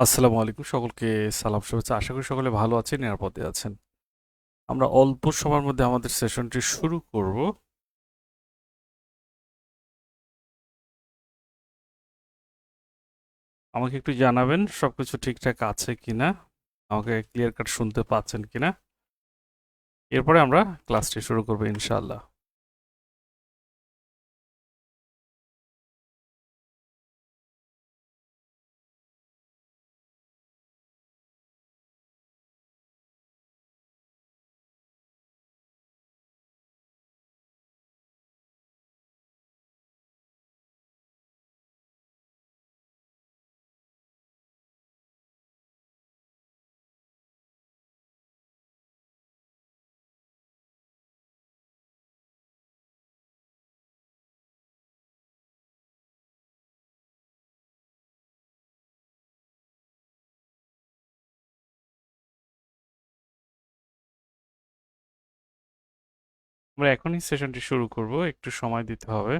আসসালামু আলাইকুম সকলকে সালাম শুভেচ্ছা। আশা করি সকলে ভালো আছেন, নিরাপদে আছেন। আমরা অল্প সময়ের মধ্যে আমাদের সেশনটি শুরু করব। আমাকে একটু জানাবেন সবকিছু ঠিকঠাক আছে কিনা, আমাকে ক্লিয়ার কাট শুনতে পাচ্ছেন কিনা। এরপরে আমরা ক্লাসটি শুরু করব ইনশাআল্লাহ। আমরা এখনই সেশনটি শুরু করব, একটু সময় দিতে হবে।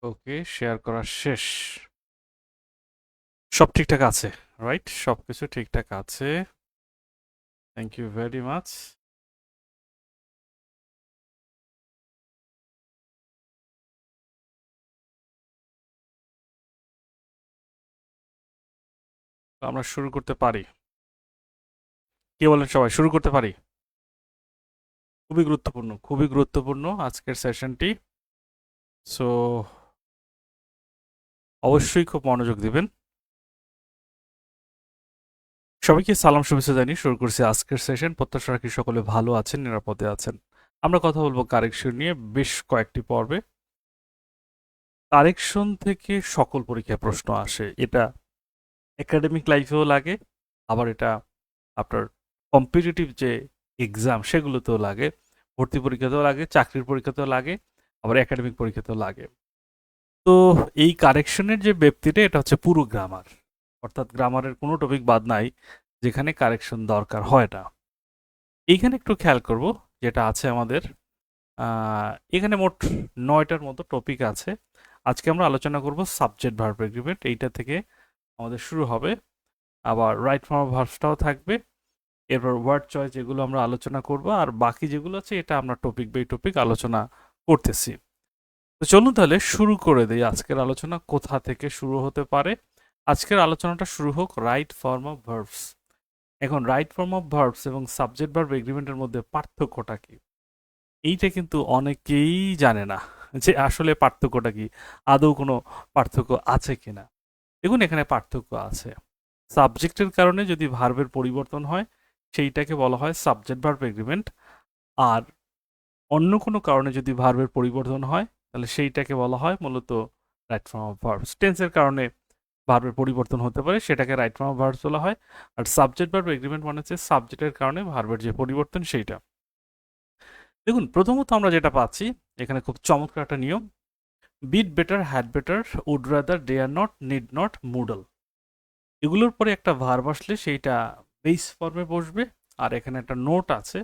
ওকে, শেয়ার করা শেষ। সব ঠিকঠাক আছে, রাইট? সবকিছু ঠিকঠাক আছে। Thank you very much. আমরা শুরু করতে পারি। কি বলেন সবাই, শুরু করতে পারি? খুবই গুরুত্বপূর্ণ, খুবই গুরুত্বপূর্ণ আজকের সেশনটি। সো অবশ্যই খুব মনোযোগ দিবেন। সবাইকে সালাম শুভেচ্ছা জানিয়ে শুরু করছি আজকের সেশন। প্রত্যাশা রাখি সকলে ভালো আছেন, নিরাপদে আছেন। আমরা কথা বলবো কারেকশন নিয়ে বেশ কয়েকটি পর্বে। কারেকশন থেকে সকল পরীক্ষায় প্রশ্ন আসে। এটা একাডেমিক লাইফেও লাগে, আবার এটা আপনার কম্পিটিটিভ যে এক্সাম সেগুলোতেও লাগে, ভর্তি পরীক্ষাতেও লাগে, চাকরির পরীক্ষাতেও লাগে, আবার একাডেমিক পরীক্ষাতেও লাগে। তো এই কারেকশনের যে ব্যক্তিটা, এটা হচ্ছে পুরো গ্রামার, অর্থাৎ গ্রামারের কোনো টপিক বাদ নাই যেখানে কারেকশন দরকার হয় না। এইখানে একটু খেয়াল করব যেটা আছে আমাদের, এখানে মোট ৯টার মতো টপিক আছে। আজকে আমরা আলোচনা করব সাবজেক্ট ভার্ব এগ্রিমেন্ট, এইটা থেকে আমাদের শুরু হবে। আবার রাইট ফর্ম অফ ভার্বসটাও থাকবে। এরপর ওয়ার্ড চয়েস, যেগুলো আমরা আলোচনা করব, আর বাকি যেগুলো আছে এটা আমরা টপিক বাই টপিক আলোচনা করতেছি। তো চলুন তাহলে শুরু করে দেই। আজকের আলোচনা কোথা থেকে শুরু হতে পারে? আজকের আলোচনাটা শুরু হোক রাইট ফর্ম অফ ভার্বস। এখন রাইট ফর্ম অফ ভার্বস এবং সাবজেক্ট ভার্ব এগ্রিমেন্টের মধ্যে পার্থক্যটা কি, এইটা কিন্তু অনেকেই জানে না যে আসলে পার্থক্যটা কি, আদৌ কোনো পার্থক্য আছে কিনা। দেখুন, এখানে পার্থক্য আছে। সাবজেক্টের কারণে যদি ভার্বের পরিবর্তন হয়, সেইটাকে বলা হয় সাবজেক্ট ভার্ব এগ্রিমেন্ট। আর অন্য কোনো কারণে যদি ভার্বের পরিবর্তন হয়, তাহলে সেইটাকে বলা হয় মূলত রাইট ফর্ম অফ ভার্বস। টেন্সের কারণে ভার্বের পরিবর্তন হতে পারে, সেটাকে রাইট ফর্ম অফ ভার্বস বলা হয়। আর সাবজেক্ট ভার্ব এগ্রিমেন্ট মানে হচ্ছে সাবজেক্টের কারণে ভার্বের যে পরিবর্তন সেইটা। দেখুন, প্রথমত আমরা যেটা পাচ্ছি এখানে খুব চমৎকার একটা নিয়ম, bit better, had better, would rather, dare not, need not, modal. এগুলোর পরে একটা ভার্ব আসলে সেইটা বেস ফর্মে বসবে। আর এখানে একটা নোট আছে,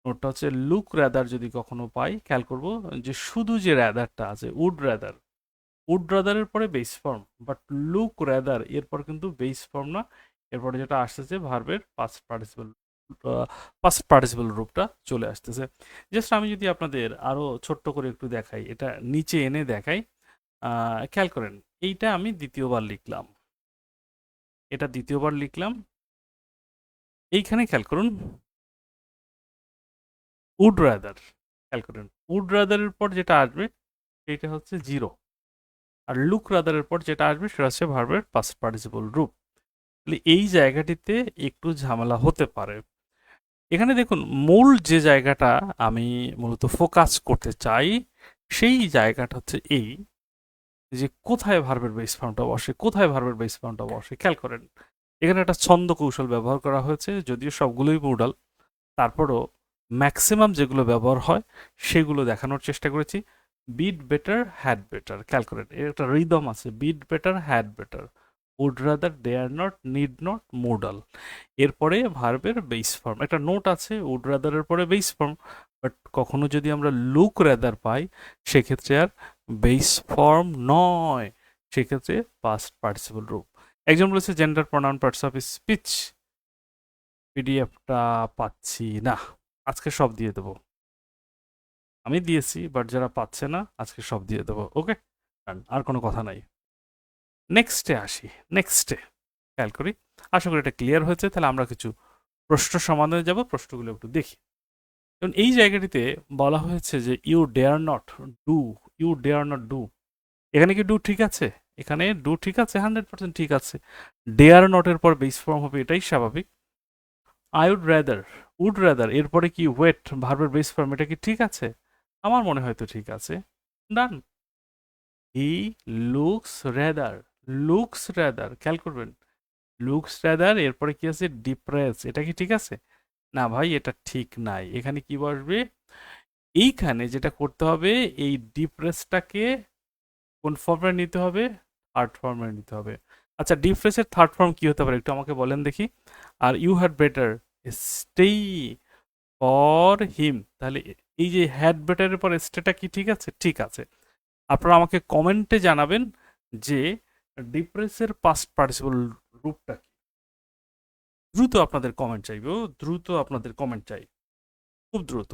নোটটা হচ্ছে লুক রাদার। যদি কখনো পাই, খেয়াল করব যে শুধু যে রাদারটা আছে, উড রাদার, উড রাদারের পরে base form, but look rather এরপর কিন্তু বেস ফর্ম না। এরপরে যেটা আসতেছে ভার্বের পাস্ট পার্টিসিপল রূপটা চলে আসতেছে। জাস্ট আমি যদি আপনাদের আরো ছোট্ট করে একটু দেখাই, এটা নিচে এনে দেখাই, খেয়াল করেন। এইটা আমি দ্বিতীয়বার লিখলাম, এটা দ্বিতীয়বার লিখলাম। এইখানে খেয়াল করুন, উড রাদার, খেয়াল করেন উড রাদারের পর যেটা আসবে সেটা হচ্ছে জিরো, আর লুক রাদারের পর যেটা আসবে সেটা হচ্ছে ভার্বের পাস্ট পার্টিসিপল রূপ। তাহলে এই জায়গাটিতে একটু ঝামেলা হতে পারে। এখানে দেখুন, মূল যে জায়গাটা আমি মূলত ফোকাস করতে চাই, সেই জায়গাটা হচ্ছে এই যে কোথায় ভার্বের বেস ফর্মটা বসে, কোথায় ভার্বের বেস ফর্মটা বসে। খেয়াল করেন, এখানে একটা ছন্দ কৌশল ব্যবহার করা হয়েছে, যদিও সবগুলোই মুডাল, তারপরও ম্যাক্সিমাম যেগুলো ব্যবহার হয় সেগুলো দেখানোর চেষ্টা করেছি। বিট বেটার, হ্যাড বেটার, খেয়াল করেন এর একটা রিদম আছে, bit better, had better. Would rather, dare not, need not, modal. এরপরে ভার্বের বেস ফর্ম। একটা নোট আছে উড রাদারের পরে বেস ফর্ম, বাট কখনো যদি আমরা লুক রাদার পাই সেক্ষেত্রে আর বেস ফর্ম নয়, সেক্ষেত্রে পাস্ট পার্টিসিপল রূপ। একজন বলেছে gender pronoun parts of speech, পিডিএফটা পাচ্ছি না, আজকে সব দিয়ে দেবো। আমি দিয়েছি, বাট যারা পাচ্ছে না আজকে সব দিয়ে দেবো। ওকে, আর কোনো কথা নাই। নেক্সটে আসি, নেক্সটে খেয়াল করি। আশা করি এটা ক্লিয়ার হয়েছে। তাহলে আমরা কিছু প্রশ্ন সমাধানে যাব, প্রশ্নগুলো একটু দেখি। কারণ এই জায়গাটিতে বলা হয়েছে যে you dare not do, you dare not do. এখানে কি ডু ঠিক আছে? এখানে ডু ঠিক আছে, 100% ঠিক আছে। ডেয়ার নটের পর বেস ফর্ম হবে, এটাই স্বাভাবিক। আই উড রাদার এরপরে কি ওয়েট ভার্বের বেস ফর্ম, এটা কি ঠিক আছে? আমার মনে হয় তো ঠিক আছে। Done. He looks rather, looks rather, খেয়াল করবেন লুকস রেদার এরপরে কি আছে ডিপ্রেস, এটা কি ঠিক আছে? না ভাই, এটা ঠিক নাই। এখানে কি বসবে? এইখানে যেটা করতে হবে, এই ডিপ্রেসটাকে কোন ফর্মে নিতে হবে? থার্ড ফর্মে নিতে হবে। আচ্ছা, ডিপ্রেসের থার্ড ফর্ম কি হতে পারে একটু আমাকে বলেন দেখি। আর you had better stay for him, তাহলে এই যে হ্যাড বেটারের পর স্টেটা কি ঠিক আছে? ঠিক আছে। আপনারা আমাকে কমেন্টে জানাবেন যে ডিপ্রেসের পাস্ট পার্টিসিপল রূপটা কি। দ্রুত আপনাদের কমেন্ট চাইবে, দ্রুত আপনাদের কমেন্ট চাই, খুব দ্রুত।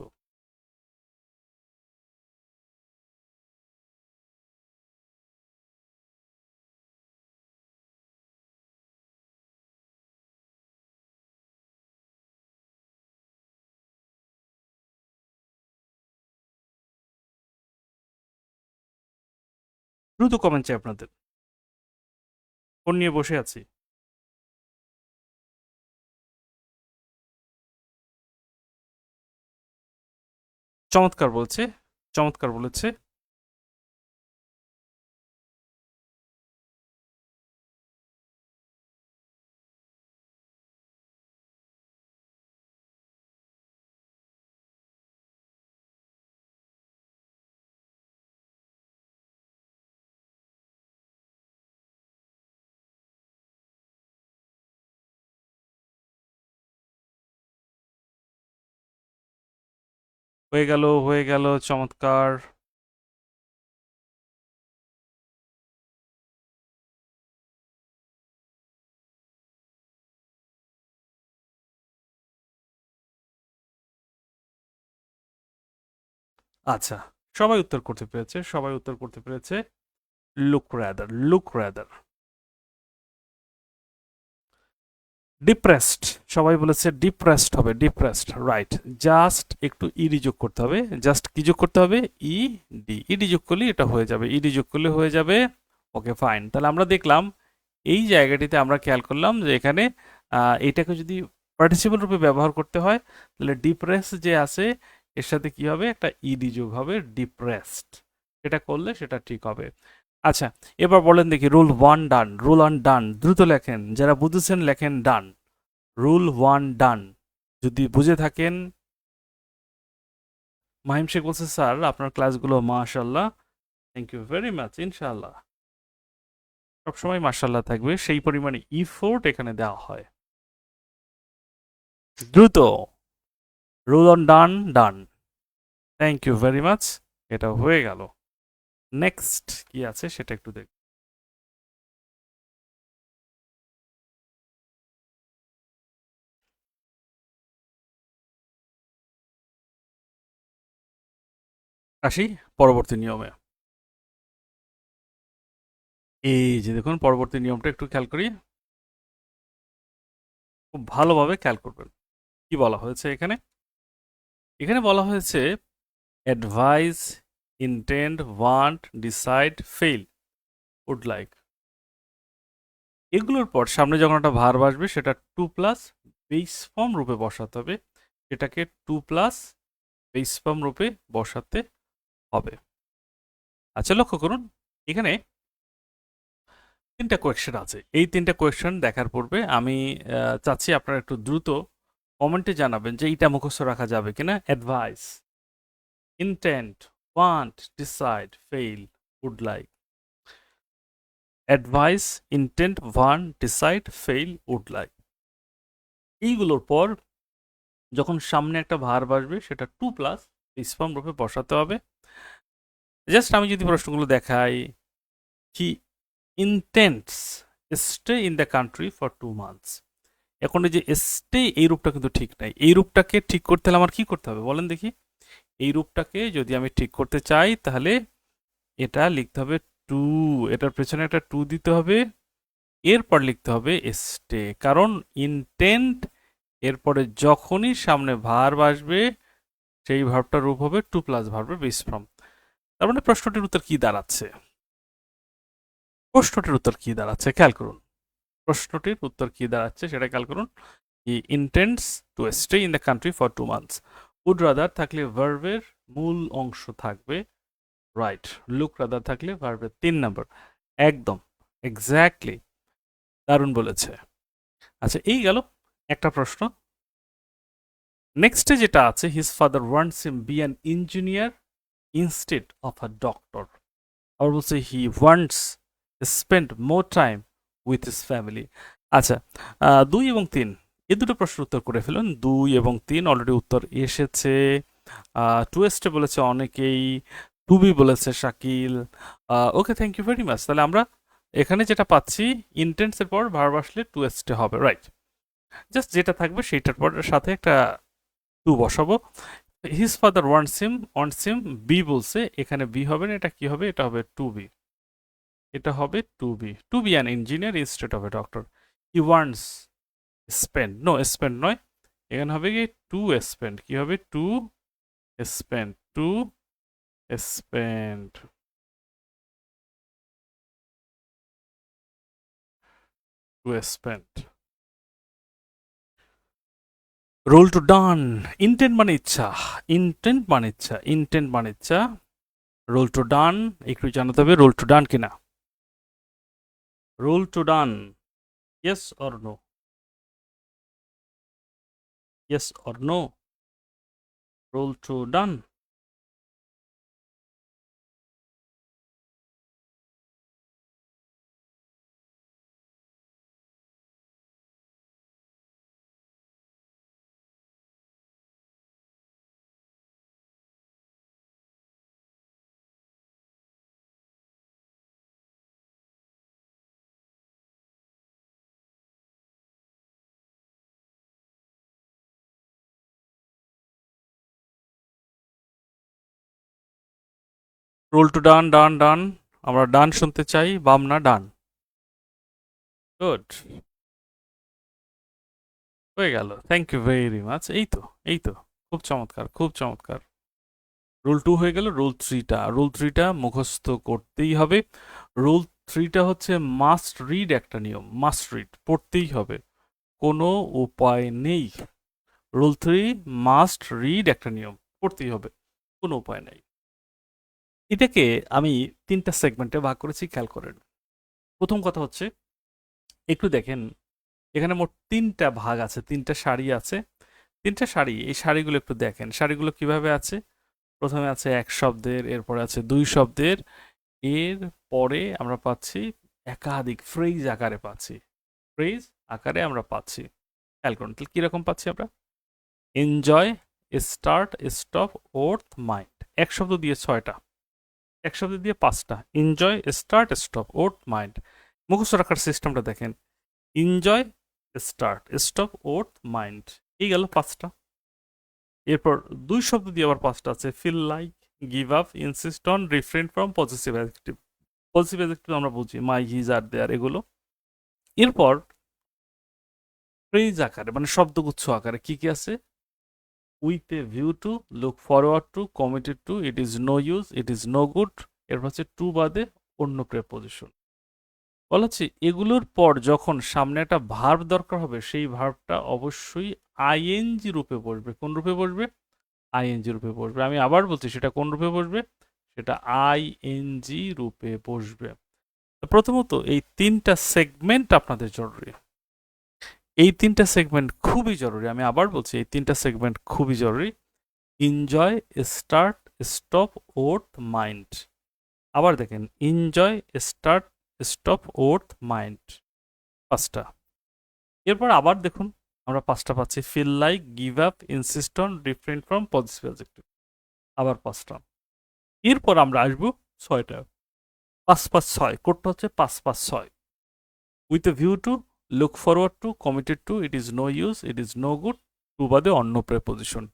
দ্রুত কমেন্ট চাই আপনাদের। ফোন নিয়ে বসে আছি। চমৎকার বলছে, চমৎকার বলেছে। হয়ে গেল, হয়ে গেল, চমৎকার। আচ্ছা, সবাই উত্তর করতে পেরেছে, সবাই উত্তর করতে পেরেছে। Look rather, look rather. Depressed, সবাই বলেছে ডিপ্রেসড হবে, ডিপ্রেসড, রাইট। জাস্ট একটু ইডি যোগ করতে হবে। জাস্ট কি যোগ করতে হবে? ইডি, ইডি যোগ করলে এটা হয়ে যাবে, ইডি যোগ করলে হয়ে যাবে। ওকে, ফাইন। তাহলে আমরা দেখলাম এই জায়গাটিতে আমরা খেয়াল করলাম যে এখানে এইটাকে যদি পার্টিসিপল রূপে ব্যবহার করতে হয় তাহলে ডিপ্রেস যে আছে এর সাথে কি হবে? একটা ইডি যোগ হবে, ডিপ্রেসড। সেটা করলে সেটা ঠিক হবে। আচ্ছা, এবার বলেন দেখি রুল ওয়ান ডান, রুল ওয়ান ডান, দ্রুত লেখেন, যারা বুঝেছেন লেখেন ডান। রুল ওয়ান ডান, যদি বুঝে থাকেন। মাহিম শেখ বলছে স্যার আপনার ক্লাসগুলো মাশাল্লাহ, থ্যাংক ইউ ভেরি মাচ। ইনশাআল্লাহ সবসময় মাশাল্লাহ থাকবে, সেই পরিমাণে ইফোর্ট এখানে দেওয়া হয়। দ্রুত rule on done, done, thank you very much. এটা হয়ে গেল। নেক্সট কি আছে সেটা একটু দেখ। আসি পরবর্তী নিয়মে। এই যে দেখুন পরবর্তী নিয়মটা একটু খেয়াল করি, খুব ভালোভাবে খেয়াল করবেন। কি বলা হয়েছে এখানে? এখানে বলা হয়েছে advice, intend, want, decide, fail, would like. এগুলোর পর সামনে যখন একটা ভার্ব আসবে সেটা টু প্লাস বেস ফর্ম রূপে বসাতে হবে। এটাকে টু প্লাস বেস ফর্ম রূপে বসাতে হবে। আচ্ছা, লক্ষ্য করুন এখানে তিনটা কোয়েশ্চেন আছে। এই তিনটা কোয়েশ্চেন দেখার পূর্বে আমি চাচ্ছি আপনারা একটু দ্রুত কমেন্টে জানাবেন যে এইটা মুখস্থ রাখা যাবে কিনা। Advice, intent, want, decide, fail, would like. Advice, intent, ভার্ন, ডিসাইড, ফেইল, উড লাইক। এইগুলোর পর যখন সামনে একটা ভার্ব আসবে সেটা টু প্লাস বেস ফর্ম রূপে বসাতে হবে। জাস্ট আমি যদি প্রশ্নগুলো দেখাই, he intends stay in the country for 2 months। এখন এই যে স্টে এই রূপটা কিন্তু ঠিক নাই। এই রূপটাকে ঠিক করতে হলে আমার কি করতে হবে বলেন দেখি? এই রূপটাকে যদি আমি ঠিক করতে চাই তাহলে এটা লিখতে হবে টু, এটার পেছনে একটা টু দিতে হবে, এরপর লিখতে হবে স্টে। কারণ ইন্টেন্ট এরপরে যখনই সামনে ভার্ব আসবে সেই ভার্বটার রূপ হবে টু প্লাস ভার্বের বেস ফর্ম। তার মানে প্রশ্নটির উত্তর কি দাঁড়াচ্ছে? প্রশ্নটির উত্তর কি দাঁড়াচ্ছে খেয়াল করুন। প্রশ্নটির উত্তর কি দাঁড়াচ্ছে সেটা খেয়াল করুন। He intends to stay in the country for 2 months। Would rather থাকলে ভার্বের মূল অংশ থাকবে রাইট। লুক রাদার থাকলে ভার্বের 3 নম্বর। একদম এক্স্যাক্টলি, দারুণ বলেছে। আচ্ছা, এই গেল একটা প্রশ্ন। নেক্সটে যেটা আছে, his father wants him B an engineer instead of a doctor. আবার বলছে হি wants spend more time with his family. আচ্ছা, 2 এবং 3 এই দুটো প্রশ্নের উত্তর করে ফেলুন। 2 এবং 3 অলরেডি উত্তর এসেছে। টু এস্টে বলেছে অনেকেই, টু বি বলেছে শাকিল। ওকে, থ্যাংক ইউ ভেরি মাচ। তাহলে আমরা এখানে যেটা পাচ্ছি, ইন্টেন্সের পর ভার্ব আসলে টু এস্টে হবে, রাইট। জাস্ট যেটা থাকবে সেইটার পর সাথে একটা টু বসাবো। হিজ ফাদার ওয়ান্টস হিম বি বলছে, এখানে বি হবে না, এটা কি হবে? এটা হবে টু বি। এটা হবে to be an engineer instead of a doctor. He wants spend, no spend নয়, এখানে হবে কি টু স্পেন্ড। কি হবে? To spend, to spend, to spend. Rule two done, intent মানে ইচ্ছা, ইন্টেন্ট মানে ইচ্ছা, ইন্টেন্ট মানে ইচ্ছা। রোল টু ডান একটু জানাতে হবে রোল টু ডান কিনা। Rule two done, yes or no? Yes or no? Rule two done. Rule two done, done done, আমরা ডান শুনতে চাই, বাম না ডান। গুড, হয়ে গেল। Thank you very much. এই তো, এই তো, খুব চমৎকার, খুব চমৎকার। রুল টু হয়ে গেল। রুল থ্রিটা মুখস্থ করতেই হবে। রুল থ্রিটা হচ্ছে মাস্ট রিড একটা নিয়ম, মাস্ট রিড, পড়তেই হবে, কোনো উপায় নেই। রুল থ্রি মাস্ট রিড একটা নিয়ম, পড়তেই হবে, কোনো উপায় নেই। এটাকে আমি 3টা সেগমেন্টে ভাগ করেছি, খেয়াল করেন। প্রথম কথা হচ্ছে, একটু দেখেন এখানে মোট 3টা ভাগ আছে, 3টা সারি আছে। 3টা সারি, এই সারিগুলো একটু দেখেন, সারিগুলো কিভাবে আছে। প্রথমে আছে 1 শব্দের, এরপরে আছে 2 শব্দের, এর পরে আমরা পাচ্ছি একাধিক ফ্রেজ আকারে পাচ্ছি, ফ্রেজ আকারে আমরা পাচ্ছি। খেয়াল করুন তাহলে কিরকম পাচ্ছি আমরা। Enjoy, start, stop, worth, mind. 1 শব্দ দিয়ে 6টা, 1 শব্দ দিয়ে 5টা। Enjoy, start, stop, worth, mind. মুখস্থ রাখার সিস্টেমটা দেখেন। Enjoy, start, stop, worth, mind, এই গেল 5টা। এরপর 2 শব্দ দিয়ে আবার 5টা আছে। Feel like, give up, insist on, refrain from, positive adjective. Positive adjective আমরা বুঝি মাই, হিজ, আর দেয়ার, এগুলো। এরপর ফ্রেজ আকারে মানে শব্দগুচ্ছ আকারে কি কি আছে? With a view to, look forward to, committed to, it is no use, it is no good. এরপর হচ্ছে টু বাদে অন্য প্রেপোজিশন। বলা হচ্ছে এগুলোর পর যখন সামনে একটা ভার্ব দরকার হবে সেই ভার্বটা অবশ্যই আইএনজি রূপে বসবে। কোন রূপে বসবে? আইএনজি রূপে বসবে। আমি আবার বলছি, সেটা কোন রূপে বসবে? সেটা আইএনজি রূপে বসবে। প্রথমত এই 3টা সেগমেন্ট আপনাদের জরুরি, এই 3টা সেগমেন্ট খুবই জরুরি। আমি আবার বলছি, এই 3টা সেগমেন্ট খুবই জরুরি। Enjoy, start, stop, worth, mind. আবার দেখেন, enjoy, start, stop, worth, mind, 5টা। এরপর আবার দেখুন আমরা 5টা পাচ্ছি, feel like, give up, insist on, different from, positive adjective, আবার 5টা। এরপর আমরা আসবো 6টা, 5-5-6, কোডটা হচ্ছে 5-5-6। With a view to, look forward to, committed to, it is no use, it is no good, to বাদে অন্য প্রেপোজিশন।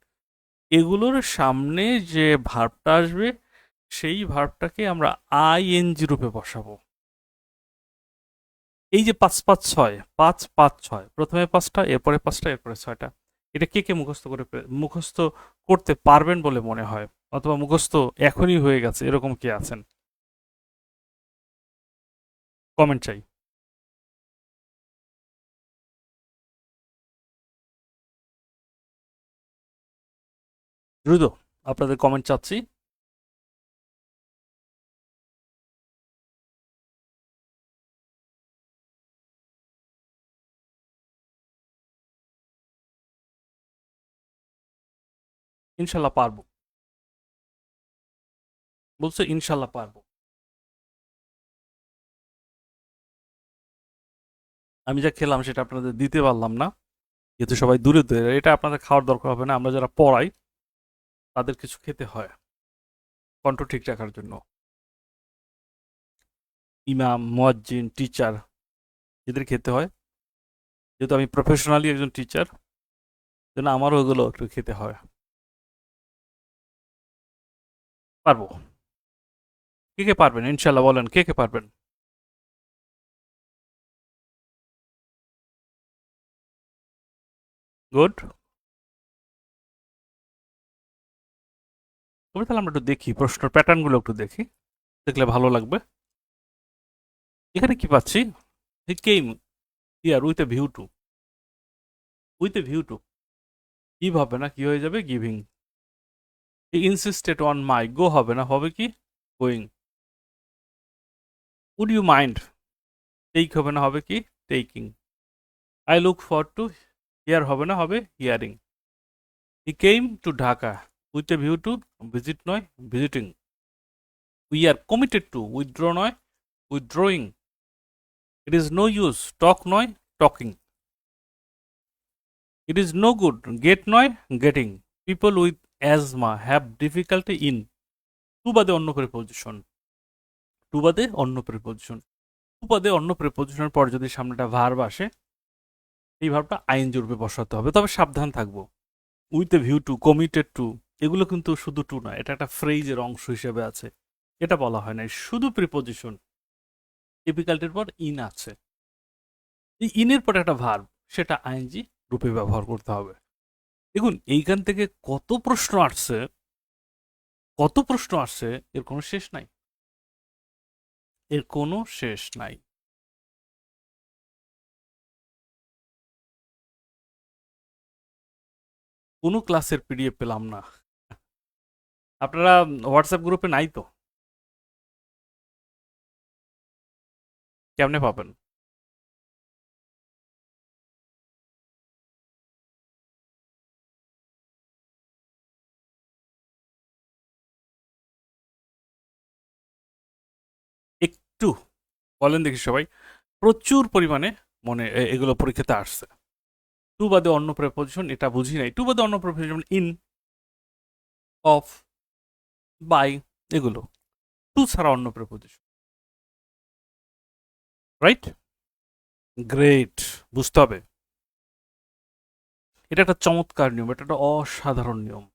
এগুলোর সামনে যে ভার্বটা আসবে সেই ভার্বটাকে আমরা আইএনজি রূপে বসাবো। এই যে 5-5-6, 5-5-6, প্রথমে 5টা, এরপরে 5টা, এরপরে 6টা, এটা কে কে মুখস্থ করতে পারবেন বলে মনে হয়, অথবা মুখস্থ এখনই হয়ে গেছে এরকম কে আছেন? কমেন্ট চাই। দ্রুত আপনাদের কমেন্ট চাচ্ছি। ইনশাল্লাহ পারবো, বলছে ইনশাল্লাহ পারবো। আমি যা খেলাম সেটা আপনাদের দিতে পারলাম না, যেহেতু সবাই দূরে দূরে। এটা আপনাদের খাওয়ার দরকার হবে না, আমরা যারা পড়াই তাদের কিছু খেতে হয় কণ্ঠ ঠিক রাখার জন্য। ইমাম, মুয়াজ্জিন, টিচার, এদের খেতে হয়। যেহেতু আমি প্রফেশনালি একজন টিচার, জন্য আমারও ওগুলো একটু খেতে হয়। পারবো। কে কে পারবেন ইনশাল্লাহ বলেন, কে কে পারবেন? গুড। তবে তাহলে আমরা একটু দেখি প্রশ্নের প্যাটার্নগুলো, একটু দেখি, দেখলে ভালো লাগবে। এখানে কি পাচ্ছি? He came here with a view to, with a view to give হবে না, কি হয়ে যাবে? Giving. He insisted on my, go হবে না, হবে কি? Going. Would you mind, take হবে না, হবে কি? Taking. I look for to, hear হবে না, হবে hearing. He came to Dhaka with a view to, visit নয়, visiting. We are committed to, withdraw নয়, withdrawing. It is no use, talk নয়, talking. It is no good, get নয়, getting. People with asthma have difficulty in, to বাদে অন্য preposition, two বাদে অন্য preposition, two বাদে অন্য প্রিপোজিশনের পর যদি সামনেটা ভার্ব আসে, এই ভার্বটা আইএনজি রূপে বসাতে হবে। তবে সাবধান থাকবো, with a view two, committed two, এগুলো কিন্তু শুধু টু না, এটা একটা ফ্রেজের অংশ হিসেবে আছে, এটা বলা হয় না। শুধু প্রিপোজিশন, ডিফিকাল্টির পর ইন আছে, এই ইনের পর একটা ভার্ব, সেটা আইএনজি রূপে ব্যবহার করতে হবে। দেখুন এইখান থেকে কত প্রশ্ন আসছে, কত প্রশ্ন আসছে, এর কোনো শেষ নাই, এর কোনো শেষ নাই। কোনো ক্লাসের পিডিএফ পেলাম না। আপনারা হোয়াটসঅ্যাপ গ্রুপে নাই তো? কেমনে পাবেন? একটু বলেন দেখি সবাই। প্রচুর পরিমাণে এগুলো পরীক্ষাতে আসছে। টু বাদে অন্য প্রেপোজিশন, এটা বুঝি নাই। টু বাদে অন্য প্রেপোজিশন, ইন, অফ, বাই, এগুলো। টু ছাড়া অন্য প্রেপোজিশন, রাইট? গ্রেট, বুঝতে হবে। এটা একটা চমৎকার নিয়ম, এটা একটা অসাধারণ নিয়ম।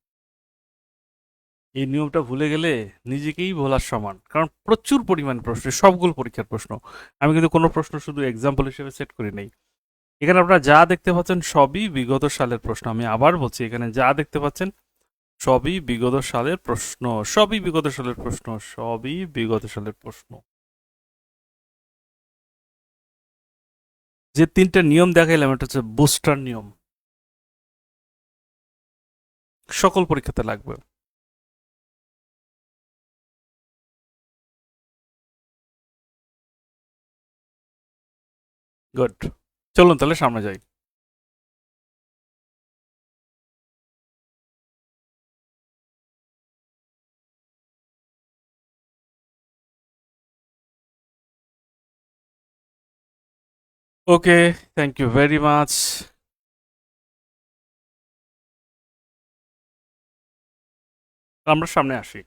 এই নিয়মটা ভুলে গেলে নিজেকেই ভোলার সমান, কারণ প্রচুর পরিমাণ প্রশ্ন, সবগুলো পরীক্ষার প্রশ্ন। আমি কিন্তু কোনো প্রশ্ন শুধু এক্সাম্পল হিসেবে সেট করি নাই। এখানে আপনারা যা দেখতে পাচ্ছেন সবই বিগত সালের প্রশ্ন। আমি আবার বলছি, এখানে যা দেখতে পাচ্ছেন সবই বিগত সালের প্রশ্ন, সবই বিগত সালের প্রশ্ন, সবই বিগত সালের প্রশ্ন। যে 3টা নিয়ম দেখাইলাম, এটা হচ্ছে বুস্টার নিয়ম, সকল পরীক্ষাতে লাগবে। গুড, চলুন তাহলে সামনে যাই। ওকে, থ্যাংক ইউ ভেরি মাচ। আমরা সামনে আসি।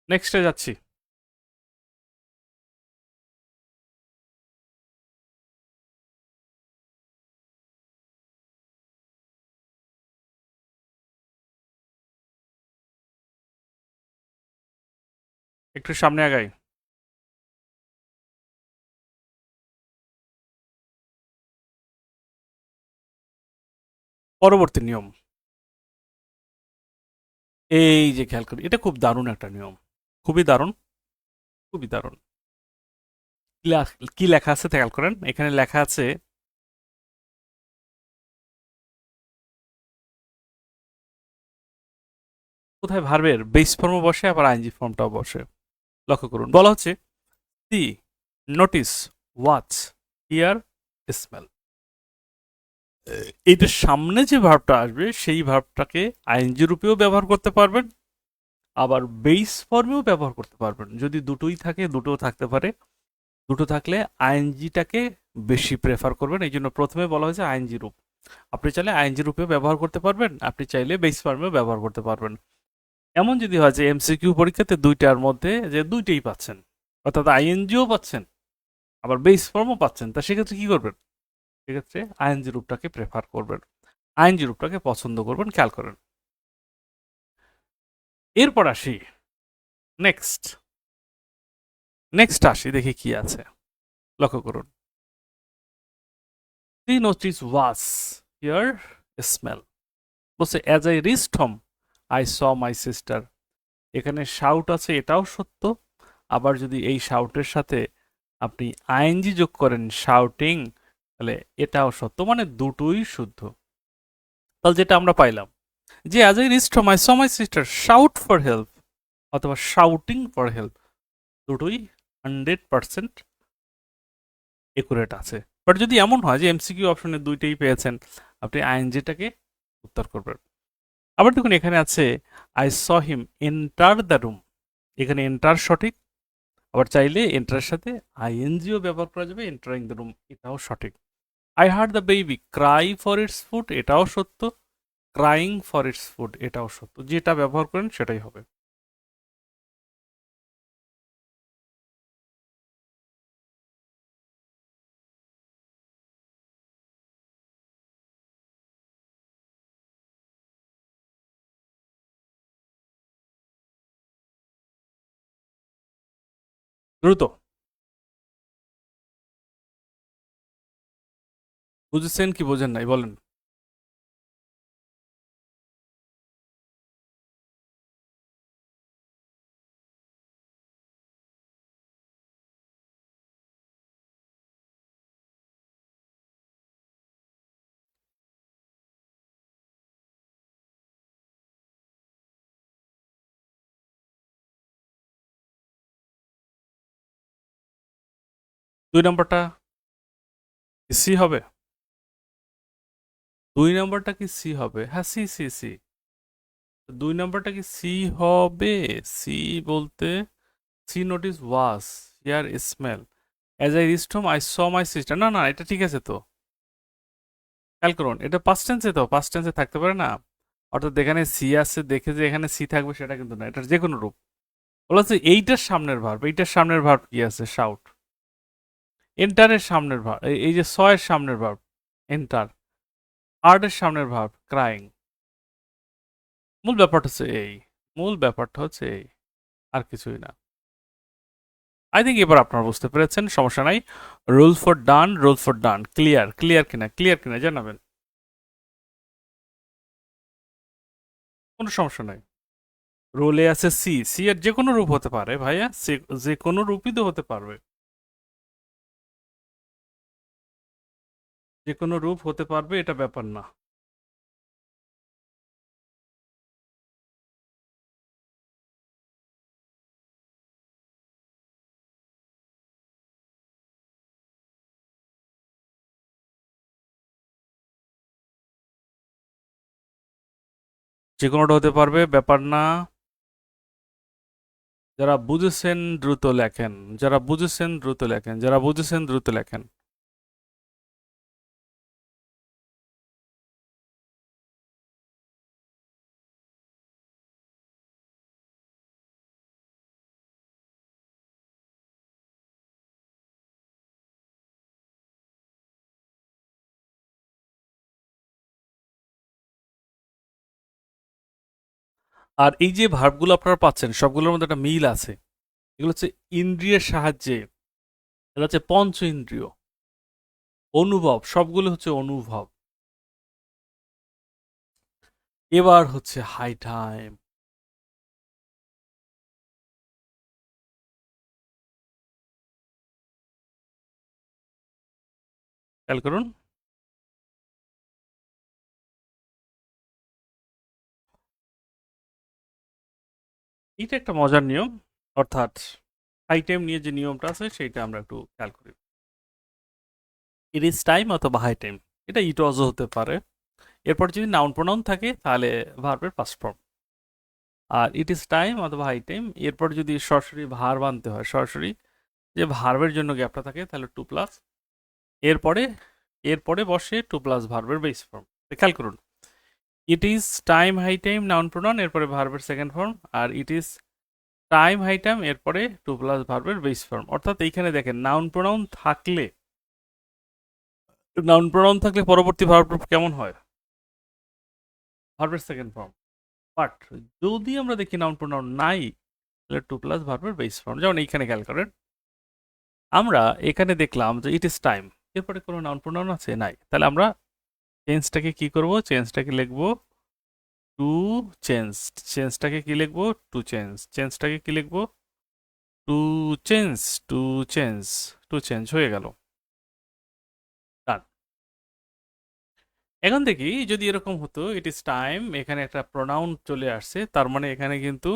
নেক্সটে যাচ্ছি। একটু সামনে আগাই। পরবর্তী নিয়ম, এই যে খেয়াল করি, এটা খুব দারুণ একটা নিয়ম, খুবই দারুণ, খুবই দারুণ। কি লেখা আছে খেয়াল করেন, এখানে লেখা আছে কোথায় ভার্বের বেস ফর্মও বসে আবার আইএনজি ফর্মটাও বসে। লক্ষ্য করুন, বলা হচ্ছে see, notice, watch, hear, smell. এইটার সামনে যে ভার্বটা আসবে সেই ভার্বটাকে আইএনজি রূপেও ব্যবহার করতে পারবেন, আবার বেস ফর্মেও ব্যবহার করতে পারবেন। যদি দুটোই থাকে, দুটোও থাকতে পারে। দুটো থাকলে আইএনজিটাকে বেশি প্রেফার করবেন, এই জন্য প্রথমে বলা হয়েছে আইএনজি রূপ। আপনি চাইলে আইএনজি রূপেও ব্যবহার করতে পারবেন, আপনি চাইলে বেস ফর্মেও ব্যবহার করতে পারবেন। এমন যদি হয় যে এমসিকিউ পরীক্ষাতে দুইটার মধ্যে যে দুইটাই পাচ্ছেন, অর্থাৎ আইএনজিও পাচ্ছেন আবার বেস ফর্মও পাচ্ছেন, তা সেক্ষেত্রে কি করবেন? সেক্ষেত্রে আইএনজি রূপটাকে প্রেফার করবেন, আইএনজি রূপটাকে পছন্দ করবেন। খেয়াল করেন, এরপর আসি নেক্সট। নেক্সট আসি, দেখি কি আছে। লক্ষ্য করুন, দি নোটিস ওয়াজ হিয়ার স্মেল। বলছে as I reached home I saw my sister. এখানে শাউট আছে, এটাও সত্য। আবার যদি এই শাউটের সাথে আপনি আইএনজি যোগ করেন, শাউটিং, তাহলে এটাও সত্য, মানে দুটোই শুদ্ধ। তাহলে যেটা আমরা পাইলাম যে as I reached home I saw my sister shout for help অথবা শাউটিং ফর হেল্প, দুটোই 100% একুরেট আছে। বাট যদি এমন হয় যে এমসিকিউ অপশনে দুইটাই পেয়েছেন, আপনি আইএনজিটাকে উত্তর করবেন। আবার দেখুন, এখানে আছে I saw him enter the room. এখানে এন্টার সঠিক, আবার চাইলে এন্টারের সাথে আইএনজিও ব্যবহার করা যাবে, এন্টারিং দ্য রুম, এটাও সঠিক। I hard the baby Cry for its food, এটাও সত্য। ক্রাইং ফর ইটস ফুড, এটাও সত্য। যেটা ব্যবহার করেন সেটাই হবে। দ্রুত বুঝেছেন কি বোঝেন নাই বলেন? 2 নম্বরটা কি সি হবে? 2 নম্বরটা কি সি হবে? হ্যাঁ, সি, সি, সি। 2 নম্বরটা কি সি হবে? সি বলতে see notice was hear smell as I reached home I saw my sister. না, না, এটা ঠিক আছে তো। খেয়াল করুন, এটা পাস্ট টেন্সে তো, পাস্ট টেন্সে থাকতে পারে না? অর্থাৎ এখানে সি আছে দেখে যে এখানে সি থাকবে সেটা কিন্তু না, এটার যে কোনো রূপ। বলা হচ্ছে এইটার সামনের ভার্ব, এইটার সামনের ভার্ব কি আছে? শাউট। এন্টারের সামনের ভার্ব, এই যে স এর সামনের ভার্ব এন্টার, হার্ড এর সামনের ভার্ব ক্রাইং। মূল ব্যাপারটা হচ্ছে এই, মূল ব্যাপারটা হচ্ছে এই, আর কিছুই না। আই থিঙ্ক এবার আপনারা বুঝতে পেরেছেন, সমস্যা নাই। Rule for done, rule for done, clear, clear কিনা, ক্লিয়ার কিনা জানাবেন। কোনো সমস্যা নাই। রোলে আছে সি, সি এর যে কোনো রূপ হতে পারে ভাইয়া, যে কোনো রূপই তো হতে পারবে, যে কোনো রূপ হতে পারবে, এটা ব্যাপার না। যে কোনোটা হতে পারবে, ব্যাপার না। যারা বুঝেছেন দ্রুত লেখেন, যারা বুঝেছেন দ্রুত লেখেন, যারা বুঝেছেন দ্রুত লেখেন। আর এই যে ভার্বগুলো আপনারা পাচ্ছেন সবগুলোর মধ্যে একটা মিল আছে। এগুলো হচ্ছে ইন্দ্রিয়ের সাহায্যে, এটা হচ্ছে পঞ্চ ইন্দ্রিয়, অনুভব, সবগুলো হচ্ছে অনুভব। এবার হচ্ছে হাই টাইম। খেয়াল করুন, এটা একটা মজার নিয়ম। অর্থাৎ হাই টাইম নিয়ে যে নিয়মটা আছে সেইটা আমরা একটু খেয়াল করি। ইট ইজ টাইম অথবা হাই টাইম, এটা ইট অজও হতে পারে। এরপর যদি নাউন প্রোনাউন থাকে তাহলে ভার্বের পাস্ট ফর্ম। আর ইট ইজ টাইম অথবা হাই টাইম, এরপর যদি সরাসরি ভার্ব আনতে হয়, সরাসরি যে ভার্বের জন্য গ্যাপটা থাকে তাহলে টু প্লাস, এরপরে এরপরে বসে টু প্লাস ভার্বের বেস ফর্ম। খেয়াল করুন, it is time high time noun pronoun, এরপরে ভার্বের সেকেন্ড ফর্ম। আর it is time high time, এরপরে টু প্লাস ভার্বের বেস ফর্ম। অর্থাৎ এইখানে দেখেন নাউন প্রোনাউন থাকলে পরবর্তী ভার্ব কেমন হয়? ভার্বের সেকেন্ড ফর্ম। বাট যদি আমরা দেখি নাউন প্রোনাউন নাই, তাহলে টু প্লাস ভার্বের বেস ফর্ম। যেমন এইখানে খেয়াল করেন, আমরা এখানে দেখলাম যে ইট ইজ টাইম, এরপরে কোনো নাউন প্রোনাউন আছে? নাই। তাহলে আমরা চেঞ্জটাকে কি করব? চেঞ্জটাকে লিখবো টু চেঞ্জ। চেঞ্জটাকে কি লিখবো? To change. চেঞ্জটাকে কি লিখবো? To change. To change. To change হয়ে গেল। ডান। এখন দেখি যদি এরকম হতো ইট ইজ টাইম, এখানে একটা প্রোনাউন চলে আসছে, তার মানে এখানে কিন্তু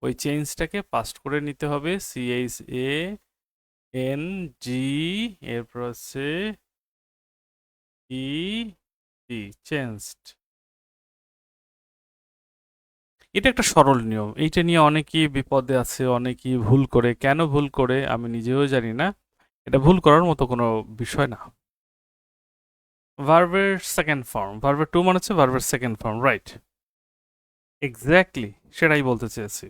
ওই চেঞ্জটাকে পাস্ট করে নিতে হবে। CHANG, এরপর হচ্ছে চেঞ্জড। এটা একটা সরল নিয়ম। এইটা নিয়ে অনেকেই বিপদে আছে, অনেকেই ভুল করে। কেন ভুল করে আমি নিজেও জানি না। এটা ভুল করার মতো কোনো বিষয় না। ভার্বের সেকেন্ড ফর্ম, ভার্বের টু মানে হচ্ছে ভার্বের সেকেন্ড ফর্ম, রাইট? এক্স্যাক্টলি, সেটাই বলতে চেয়েছি।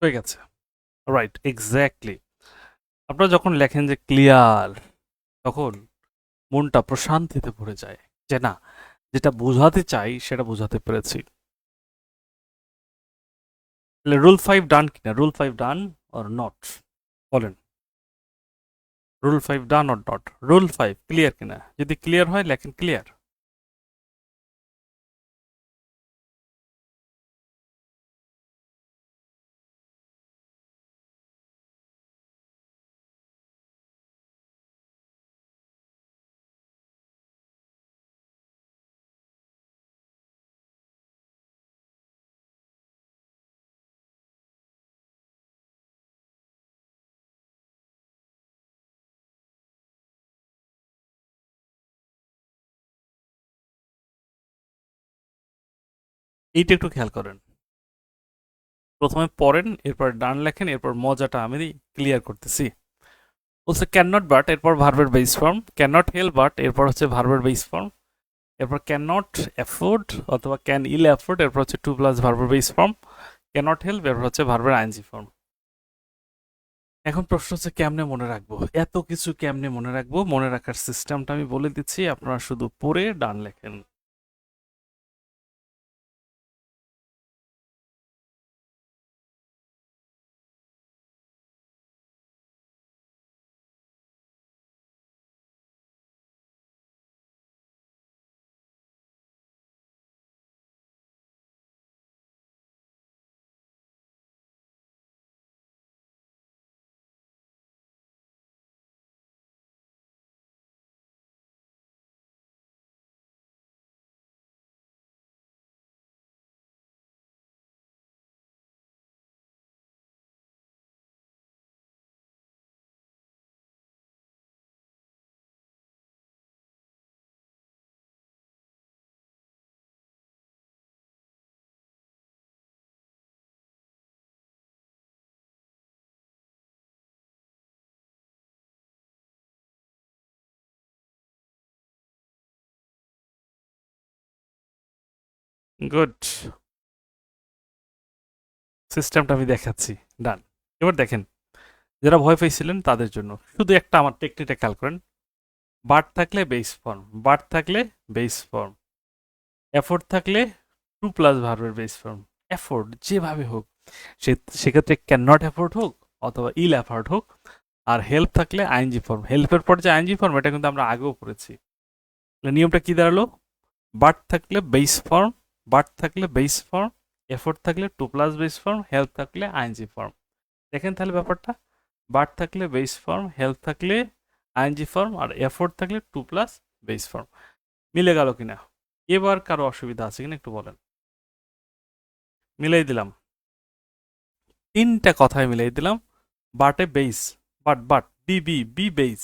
হয়ে গেছে, রাইট, এক্স্যাক্টলি। আপনারা যখন লেখেন যে ক্লিয়ার, তখন মনটা প্রশান্তিতে ভরে যায় যে না, যেটা বোঝাতে চাই সেটা বোঝাতে পেরেছি। তাহলে রুল 5 ডান কিনা? Rule 5 done or not? বলেন, rule 5 done or not? Rule 5 clear কিনা? যদি ক্লিয়ার হয় লেখেন ক্লিয়ার। এইটা একটু খেয়াল করেন। প্রথমে পড়েন, এরপর ডান লেখেন, এরপর মজাটা আমি ক্লিয়ার করতেছি। বলছে ক্যান নট বাট, এরপর ভার্বের base form, can not help but, এরপর হচ্ছে ভার্বের বেস ফর্ম, এরপর ক্যান নট অ্যাফোর্ড অথবা ক্যান ইল অ্যাফোর্ড, এরপর হচ্ছে টু প্লাস ভার্বের base form, can not help, এরপর হচ্ছে ভার্বের আইএনজি ফর্ম। এখন প্রশ্ন হচ্ছে কেমনে মনে রাখবো এত কিছু, কেমনে মনে রাখবো? মনে রাখার সিস্টেমটা আমি বলে দিচ্ছি, আপনারা শুধু পড়ে ডান লেখেন। গুড, সিস্টেমটা আমি দেখাচ্ছি। ডান। এবার দেখেন, যারা ভয় পেয়েছিলেন তাদের জন্য শুধু একটা আমার টেকনিকটা খেয়াল করেন। বাট থাকলে বেস ফর্ম, বাট থাকলে বেস ফর্ম, এফোর্ট থাকলে টু প্লাস ভার্বের বেস ফর্ম। এফোর্ট যেভাবে হোক, সেক্ষেত্রে ক্যান নট এফোর্ট হোক অথবা ইল এফোর্ট হোক। আর হেল্প থাকলে আইএনজি ফর্ম, হেল্পের পর যে আইএনজি ফর্ম এটা কিন্তু আমরা আগেও পড়েছি। নিয়মটা কি দাঁড়ালো? বাট থাকলে বেস ফর্ম, বাট থাকলে বেস ফর্ম, এফোর্ট থাকলে to plus base form, help থাকলে আইএনজি ফর্ম। দেখেন তাহলে ব্যাপারটা, বাট থাকলে বেস ফর্ম, হেল্প থাকলে আইএনজি ফর্ম, আর এফোর্ট থাকলে টু প্লাস বেস ফর্ম। মিলে গেল কিনা? এবার কারো অসুবিধা আছে কিনা একটু বলেন। মিলাই দিলাম, তিনটা কথায় মিলাই দিলাম। বাটে base, but but be be be base,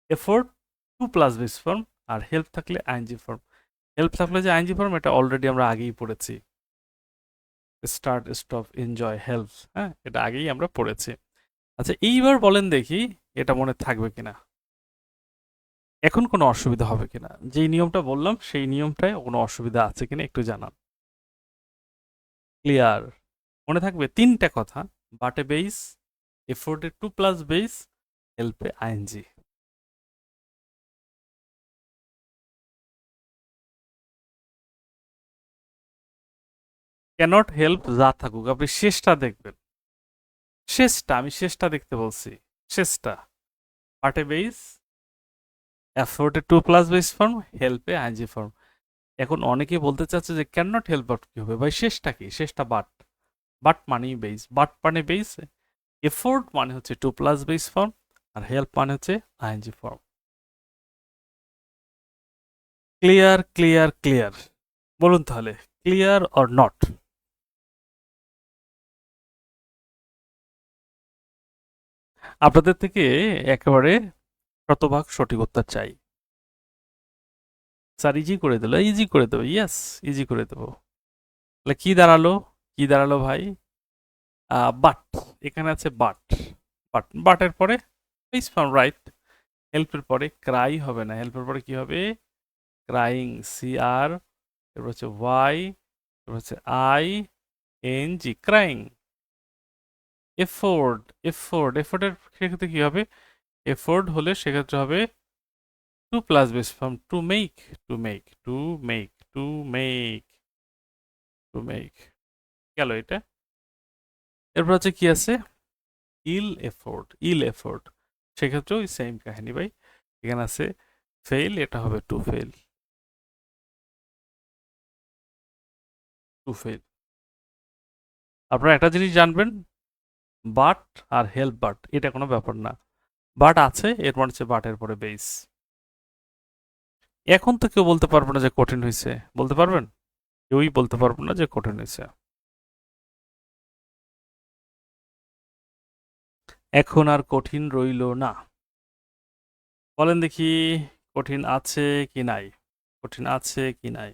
effort to plus base form, আর হেল্প থাকলে আইএনজি ফর্ম। হেল্প থাকলে যে আইএনজি ফর্ম এটা অলরেডি আমরা আগেই পড়েছি। স্টার্ট, স্টপ, এনজয়, হেল্প, হ্যাঁ এটা আগেই আমরা পড়েছি। আচ্ছা এইবার বলেন দেখি এটা মনে থাকবে কিনা, এখন কোনো অসুবিধা হবে কিনা? যেই নিয়মটা বললাম সেই নিয়মটায় কোনো অসুবিধা আছে কিনা একটু জানান। ক্লিয়ার? মনে থাকবে তিনটা কথা, বাটে বেস, এফোর্টে টু প্লাস বেস, হেল্পে আইএনজি। ক্যানট হেল্প যা থাকুক আপনি শেষটা দেখবেন, শেষটা আমি শেষটা দেখতে বলছি, শেষটা বাটে বেস, এফোর্টে টু প্লাস বেস ফর্ম, হেল্পে আইএনজি ফর্ম। এখন অনেকে বলতে চাচ্ছে যে ক্যান নট হেল্প বাট কি হবে ভাই? শেষটা কি? শেষটা বাট, বাট মানেই বেস, বাট মানে বেস, এফোর্ট মানে হচ্ছে টু প্লাস বেস ফর্ম, আর হেল্প মানে হচ্ছে I N G form. Clear clear clear? বলুন তাহলে ক্লিয়ার অর নট? আপনাদের থেকে একেবারে শতভাগ সঠিক উত্তর চাই। স্যার ইজি করে দিল, ইজি করে দেবো, ইয়েস ইজি করে দেবো। তাহলে কি দাঁড়ালো? কি দাঁড়ালো ভাই? বাট, এখানে আছে বাট, বাট বাটের পরে বেস ফর্ম, রাইট। হেল্পের পরে ক্রাই হবে না, হেল্পের পরে কি হবে? ক্রাইং, সি আর, এরপর হচ্ছে ওয়াই, এরপর হচ্ছে I N G, crying. Afford, afford, এফোর্ডের সেক্ষেত্রে কি হবে? এফোর্ড হলে সেক্ষেত্রে হবে to plus base form, to make, to make, to make, to make, to make. গেল এটা। এরপর হচ্ছে কি আছে? ইল এফোর্ড, ইল এফোর্ড, সেক্ষেত্রেও সেম কাহিনী ভাই। এখানে আছে ফেইল, এটা হবে টু ফেইল, টু ফেইল। আপনারা একটা জিনিস জানবেন, বাট আর হেল্প বাট এটা কোনো ব্যাপার না। বাট আছে, এর মানে হচ্ছে বাটের পরে বেস। এখন তো কেউ বলতে পারবে না যে কঠিন হয়েছে, বলতে পারবেন? কেউই বলতে পারবো না যে কঠিন হয়েছে। এখন আর কঠিন রইল না। বলেন দেখি, কঠিন আছে কি নাই? কঠিন আছে কি নাই?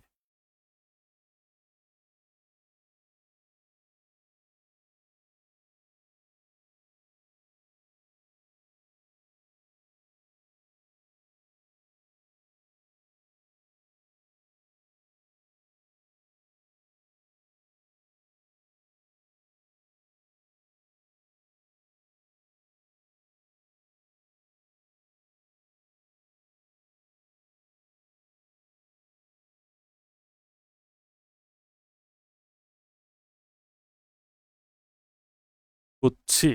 বুঝছি।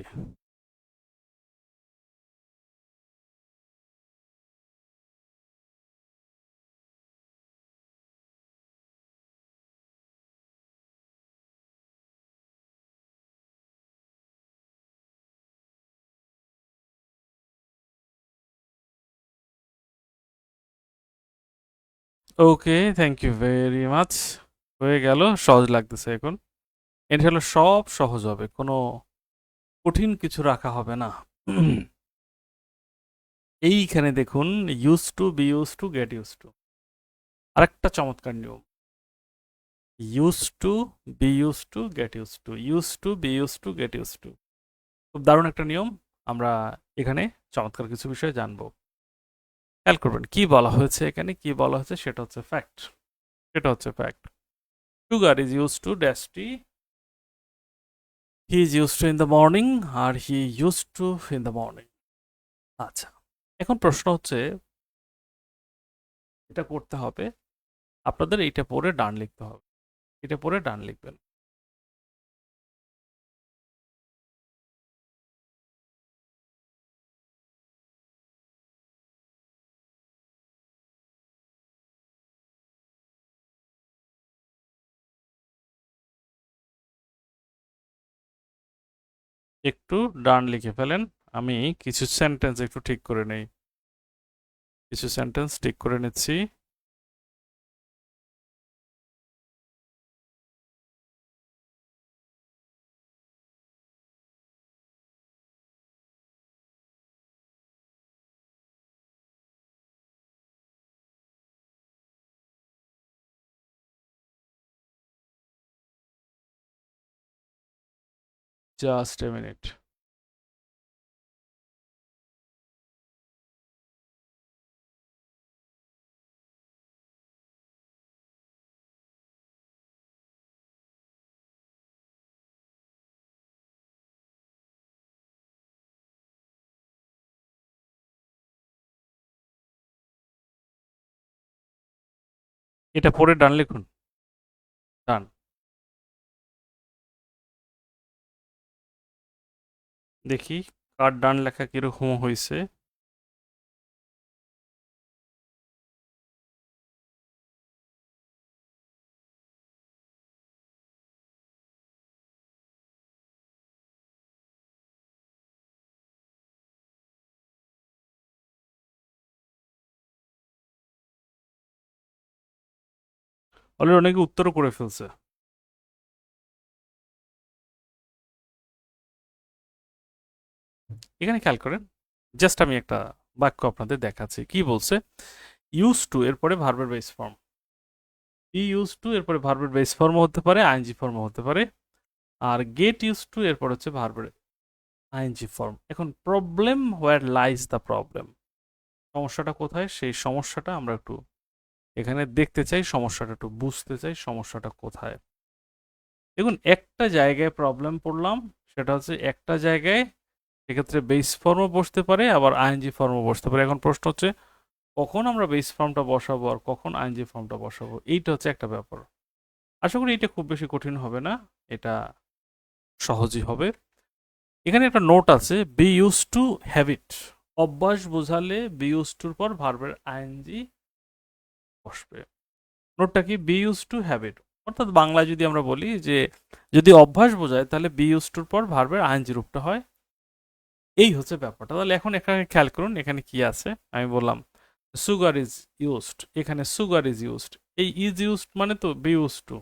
ওকে, থ্যাংক ইউ ভেরি মাচ। হয়ে গেল, সহজ লাগতেছে এখন। ইনশাআল্লাহ সব সহজ হবে, কোনো কঠিন কিছু রাখা হবে না। এইখানে দেখুন, use to, be use to, get use to, আরেকটা চমৎকার নিয়ম। Use to, be use to, get use to, use to, be use to, get use to. খুব দারুণ একটা নিয়ম। আমরা এখানে চমৎকার কিছু বিষয় জানবো। খেয়াল করবেন কি বলা হয়েছে এখানে, কি বলা হয়েছে সেটা হচ্ছে ফ্যাক্ট। সেটা হচ্ছে fact. Sugar is use to dash tea, he is use to in the morning, আর he use to in the morning. আচ্ছা, এখন প্রশ্ন হচ্ছে, এটা করতে হবে আপনাদের, এইটা পড়ে ডান লিখতে হবে। এটা পড়ে ডান লিখবেন। একটু ডান লিখে ফেলেন। আমি কিছু সেন্টেন্স একটু ঠিক করে নেই। কিছু সেন্টেন্স ঠিক করে নিচ্ছি। Just a minute. এটা পড়ে ডান লিখুন। ডান। দেখি কার ডান লেখা কিরকম হয়েছে। অলরেডি অনেকে উত্তরও করে ফেলছে। এখানে খেয়াল করেন, জাস্ট আমি একটা বাক্য আপনাদের দেখাচ্ছি কি বলছে। ইউজ টু এরপরে ভার্বের base form, be use to এরপরে ভার্বের বেস ফর্ম হতে পারে, আইএনজি ফর্ম হতে পারে, আর গেট ইউজ টু এরপর হচ্ছে ভার্বের আইএনজি ফর্ম। এখন problem, where lies the problem, সমস্যাটা কোথায়, সেই সমস্যাটা আমরা একটু এখানে দেখতে চাই, সমস্যাটা একটু বুঝতে চাই, সমস্যাটা কোথায়। দেখুন একটা জায়গায় প্রবলেম পড়লাম, সেটা হচ্ছে একটা জায়গায়, সেক্ষেত্রে বেস ফর্মও বসতে পারে, আবার আইএনজি ফর্মও বসতে পারে। এখন প্রশ্ন হচ্ছে কখন আমরা বেস ফর্মটা বসাবো আর কখন আইএনজি ফর্মটা বসাবো, এইটা হচ্ছে একটা ব্যাপার। আশা করি এটা খুব বেশি কঠিন হবে না, এটা সহজই হবে। এখানে একটা নোট আছে, বি ইউজ টু হ্যাবিট, অভ্যাস বোঝালে বি ইউজ টুর পর ভার্বের আইএনজি বসবে। নোটটা কি, বি ইউজ টু হ্যাবিট, অর্থাৎ বাংলায় যদি আমরা বলি যে যদি অভ্যাস বোঝায় তাহলে বি ইউজ টুর পর ভার্বের আইএনজি রূপটা হয়। এই হচ্ছে ব্যাপারটা। তাহলে এখন এখানে খেয়াল করুন এখানে কি আছে। আমি বললাম সুগার ইজ ইউজড, এখানে সুগার ইজ ইউজড, এই ইজ ইউজড মানে তো বি ইউজ টু,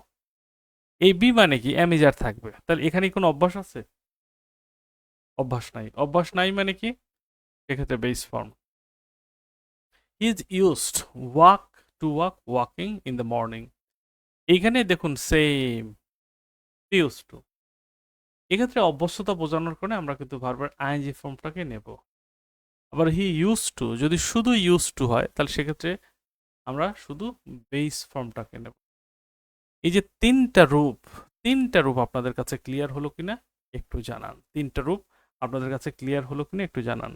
এই বি মানে কি অ্যামিজার থাকবে, তাহলে এখানে কোনো অভ্যাস আছে? অভ্যাস নাই। অভ্যাস নাই মানে কি, এক্ষেত্রে base form. Is used walk, to walk, walking in the morning, এইখানে দেখুন সেম ইউজ টু। এক্ষেত্রে অভ্যস্ততা বোঝানোর কারণে আমরা কিন্তু ভার্বের আইএনজি ফর্মটাকে নেব। আবার হি ইউজ টু যদি শুধু ইউজ টু হয় তাহলে সেক্ষেত্রে আমরা শুধু বেস ফর্মটাকে নেব। এই যে তিনটা রূপ আপনাদের কাছে ক্লিয়ার হলো কিনা একটু জানান। তিনটা রূপ আপনাদের কাছে ক্লিয়ার হলো কিনা একটু জানান।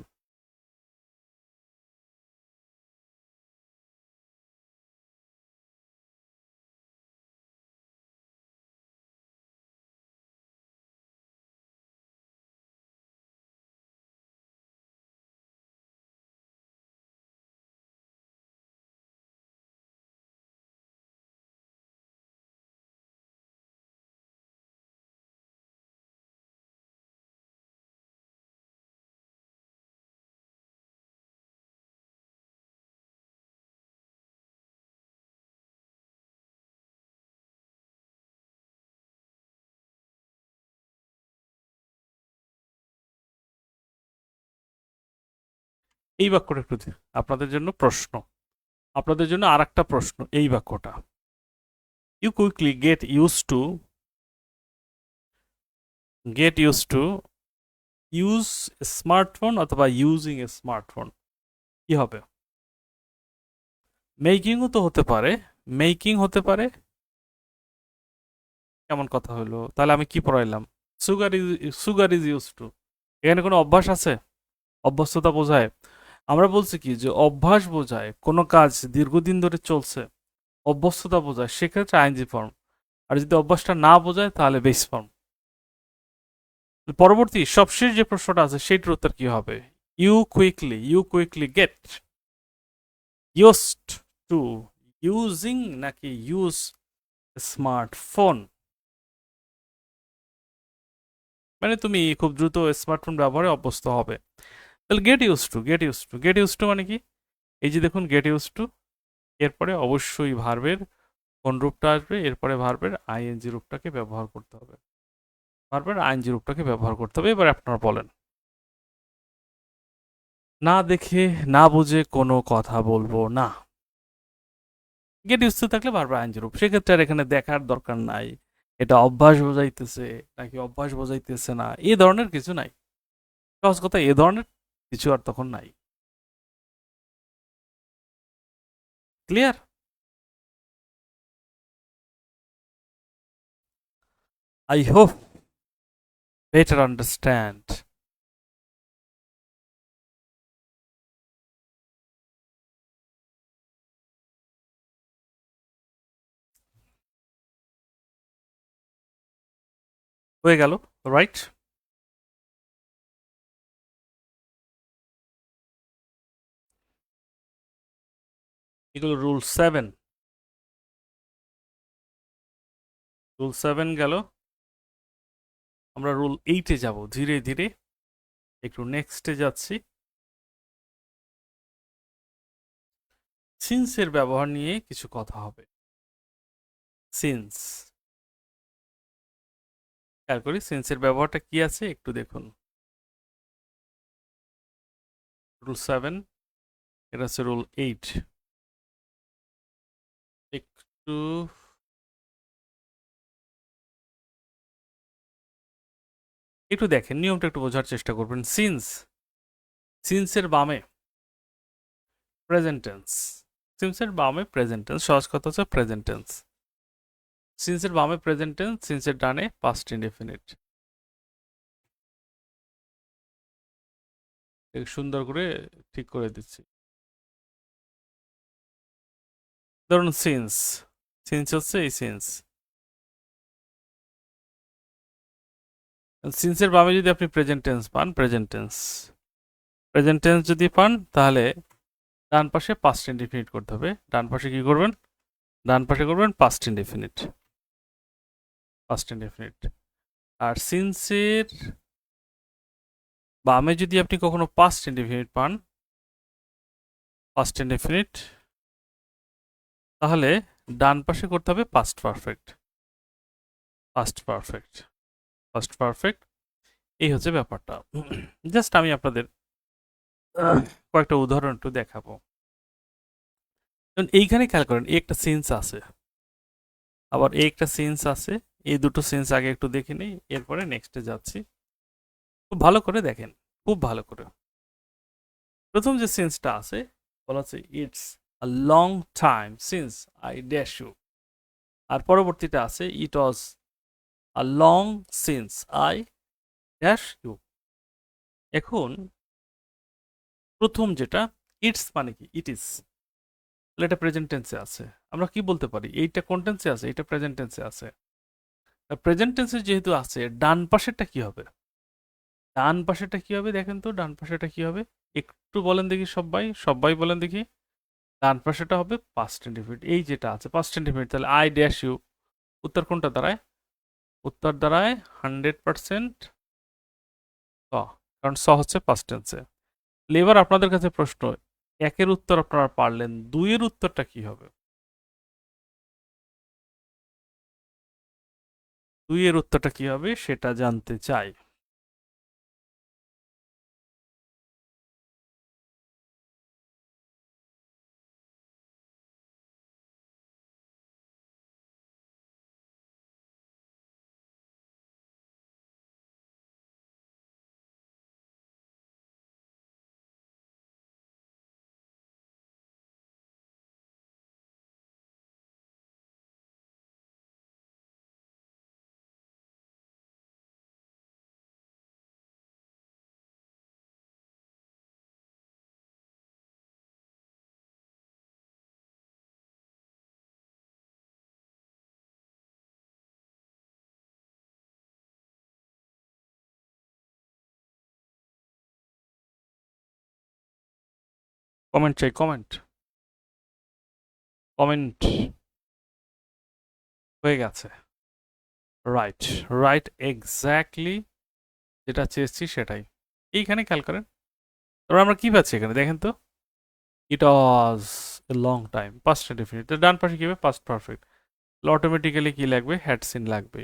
এই বাক্যটা একটু আপনাদের জন্য প্রশ্ন, আপনাদের জন্য আর একটা প্রশ্ন। এই বাক্যটা, you quickly get use to use smartphone অথবা ইউজিং এ স্মার্টফোন, কি হবে? মেকিংও তো হতে পারে, মেকিং হতে পারে। কেমন কথা হলো? তাহলে আমি কি পড়াইলাম? সুগার ইজ ইউজ টু, এখানে কোনো অভ্যাস আছে? অভ্যস্ততা বোঝায়। আমরা বলছি কি যে অভ্যাস বোঝায় কোনো কাজ দীর্ঘদিন ধরে চলছে, অভ্যস্ততা বোঝায়, সেক্ষেত্রে আইএনজি ফর্ম। আর যদি অভ্যাসটা না বোঝায় তাহলে বেস ফর্ম। পরবর্তী সবশেষ যে প্রশ্নটা আছে সেইটার উত্তর কি হবে? You quickly get used to using নাকি ইউজ স্মার্টফোন? মানে তুমি খুব দ্রুত স্মার্টফোন ব্যবহারে অভ্যস্ত হবে। তাহলে গেট ইউজ টু মানে কি? এই যে দেখুন গেট ইউজ টু, এরপরে অবশ্যই ভার্বের কোন রূপটা আসবে? এরপরে ভার্বের আইএনজি রূপটাকে ব্যবহার করতে হবে। ভার্বের আইএনজি রূপটাকে ব্যবহার করতে হবে। এবার আপনারা বলেন। না দেখে না বুঝে কোনো কথা বলবো না। গেট ইউজ টু থাকলে ভার্বের আইএনজি রূপ, সেক্ষেত্রে আর এখানে দেখার দরকার নাই এটা অভ্যাস বোঝাইতেছে নাকি অভ্যাস বোঝাইতেছে না, এই ধরনের কিছু নাই। সহজ কথা, এ ধরনের কিছু আর তখন নাই। Clear? I hope better understand. হয়ে গেল, রাইট? এগুলো রুল 7। রুল 7 গেল। আমরা রুল 8-এ যাব ধীরে ধীরে, একটু নেক্সটে যাচ্ছি। সিন্সের ব্যবহার নিয়ে কিছু কথা হবে। সিন্স, খেয়াল করি সিন্সের ব্যবহারটা কি আছে একটু দেখুন। রুল 7, এটা হচ্ছে রুল 8। একটু একটু দেখেন, নিয়মটা একটু বোঝার চেষ্টা করবেন। সিন্সের বামে প্রেজেন্ট টেন্স, সিন্সের বামে প্রেজেন্ট টেন্স, সহজ কথা হচ্ছে প্রেজেন্ট টেন্স। সিন্সের বামে প্রেজেন্ট টেন্স, সিন্সের ডানে পাস্ট ইনডেফিনিট। সুন্দর করে ঠিক করে দিচ্ছি। ধরুন সিন্স হচ্ছে এই সিন্সের বামে যদি আপনি প্রেজেন্ট টেন্স পান, প্রেজেন্ট টেন্স যদি পান তাহলে ডান পাশে পাস্ট ইনডেফিনিট করতে হবে। ডান পাশে কি করবেন? ডান পাশে করবেন পাস্ট ইনডেফিনিট। আর সিন্সের বামে যদি আপনি কখনো পাস্ট ইনডেফিনিট পান, তাহলে ডান পাশে করতে হবে পাস্ট পারফেক্ট। এই হচ্ছে ব্যাপারটা। জাস্ট আমি আপনাদের কয়েকটা উদাহরণ একটু দেখাবো। এইখানে খেয়াল করেন, একটা সেন্স আছে, আবার একটা সেন্স আছে। এই দুটো সেন্স আগে একটু দেখে নেই, এরপরে নেক্সটে যাচ্ছি। খুব ভালো করে দেখেন, খুব ভালো করে। প্রথম যে সেন্সটা আছে বলা হচ্ছে it's a long time since I dash you. আর পরবর্তীটা আছে it was a long since I dash you. এখন প্রথম যেটা ইটস মানে কি? ইট ইজ, তাহলে এটা প্রেজেন্ট টেন্সে আছে। আমরা কি বলতে পারি? এইটা কোন টেন্সে আছে? এটা প্রেজেন্ট টেন্সে আছে। প্রেজেন্ট টেন্সে যেহেতু আছে, ডান পাশেরটা কি হবে? ডান পাশেরটা কি হবে দেখেন তো, ডান পাশেরটা কি হবে? একটু বলেন দেখি, সবাই বলেন দেখি। ডান পাশেটা হবে পাস্ট ইনডেফিনিট, এই যেটা আছে পাস্ট ইনডেফিনিট। তাহলে আই ড্যাশ ইউ, উত্তর কোনটা দাঁড়ায়? উত্তর দাঁড়ায় 100% ক, কারণ স হচ্ছে পাস্ট টেন্সে। এবার আপনাদের কাছে প্রশ্ন, একের উত্তর আপনারা পারলেন, দুইয়ের উত্তরটা কি হবে? দুইয়ের উত্তরটা কি হবে সেটা জানতে চাই। কমেন্ট চাই, কমেন্ট, কমেন্ট হয়ে গেছে। রাইট, রাইট, এক্স্যাক্টলি যেটা চেয়েছি সেটাই। এইখানে খেয়াল করেন। তারপর আমরা কি পাচ্ছি এখানে দেখেন তো, it was a long time, past indefinite. ডান পাশে কি হবে, পাস্ট পারফেক্ট। অটোমেটিক্যালি কি লাগবে, হ্যাড সিন লাগবে।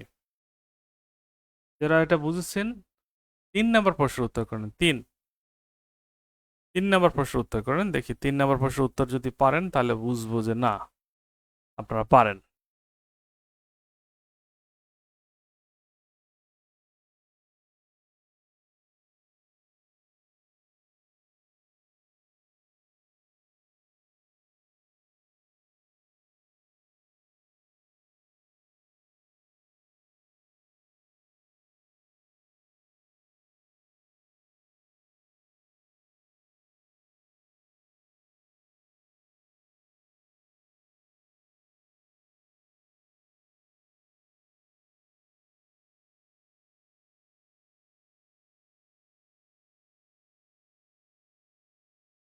যারা এটা বুঝেছেন 3 নাম্বার প্রশ্নের উত্তর করেন। 3 নাম্বার প্রশ্নের উত্তর করেন, দেখি 3 নাম্বার প্রশ্নের উত্তর যদি পারেন তাহলে বুঝবো যে না আপনারা পারেন।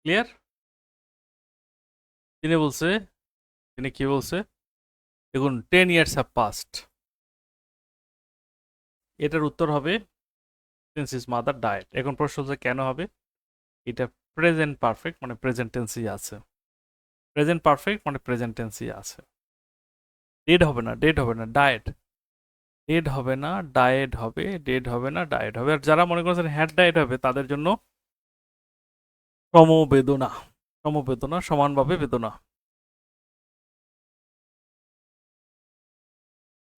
ক্লিয়ার? তিনি বলছে, তিনি কি বলছে দেখুন, 10 years have passed, এটার উত্তর হবে সিন্স হিজ মাদার ডায়েড। এখন প্রশ্ন হচ্ছে কেন হবে, এটা প্রেজেন্ট পারফেক্ট মানে প্রেজেন্ট টেন্সই আছে, প্রেজেন্ট পারফেক্ট মানে প্রেজেন্ট টেন্সই আছে। ডেড হবে না, ডেড হবে না, ডায়েড। ডেড হবে না, ডায়েড হবে, ডেড হবে না, ডায়েড হবে। আর যারা মনে করছেন হ্যাড ডায়েড হবে তাদের জন্য সমবেদনা, সমবেদনা, সমানভাবে বেদনা।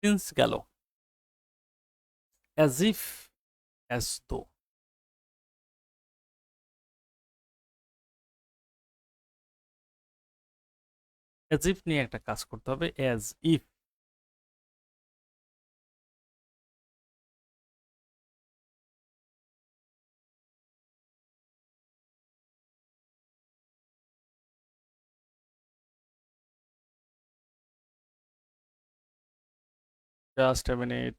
সিন্স গেল, as if, as though. As if নিয়ে একটা কাজ করতে হবে, as if. Just a minute.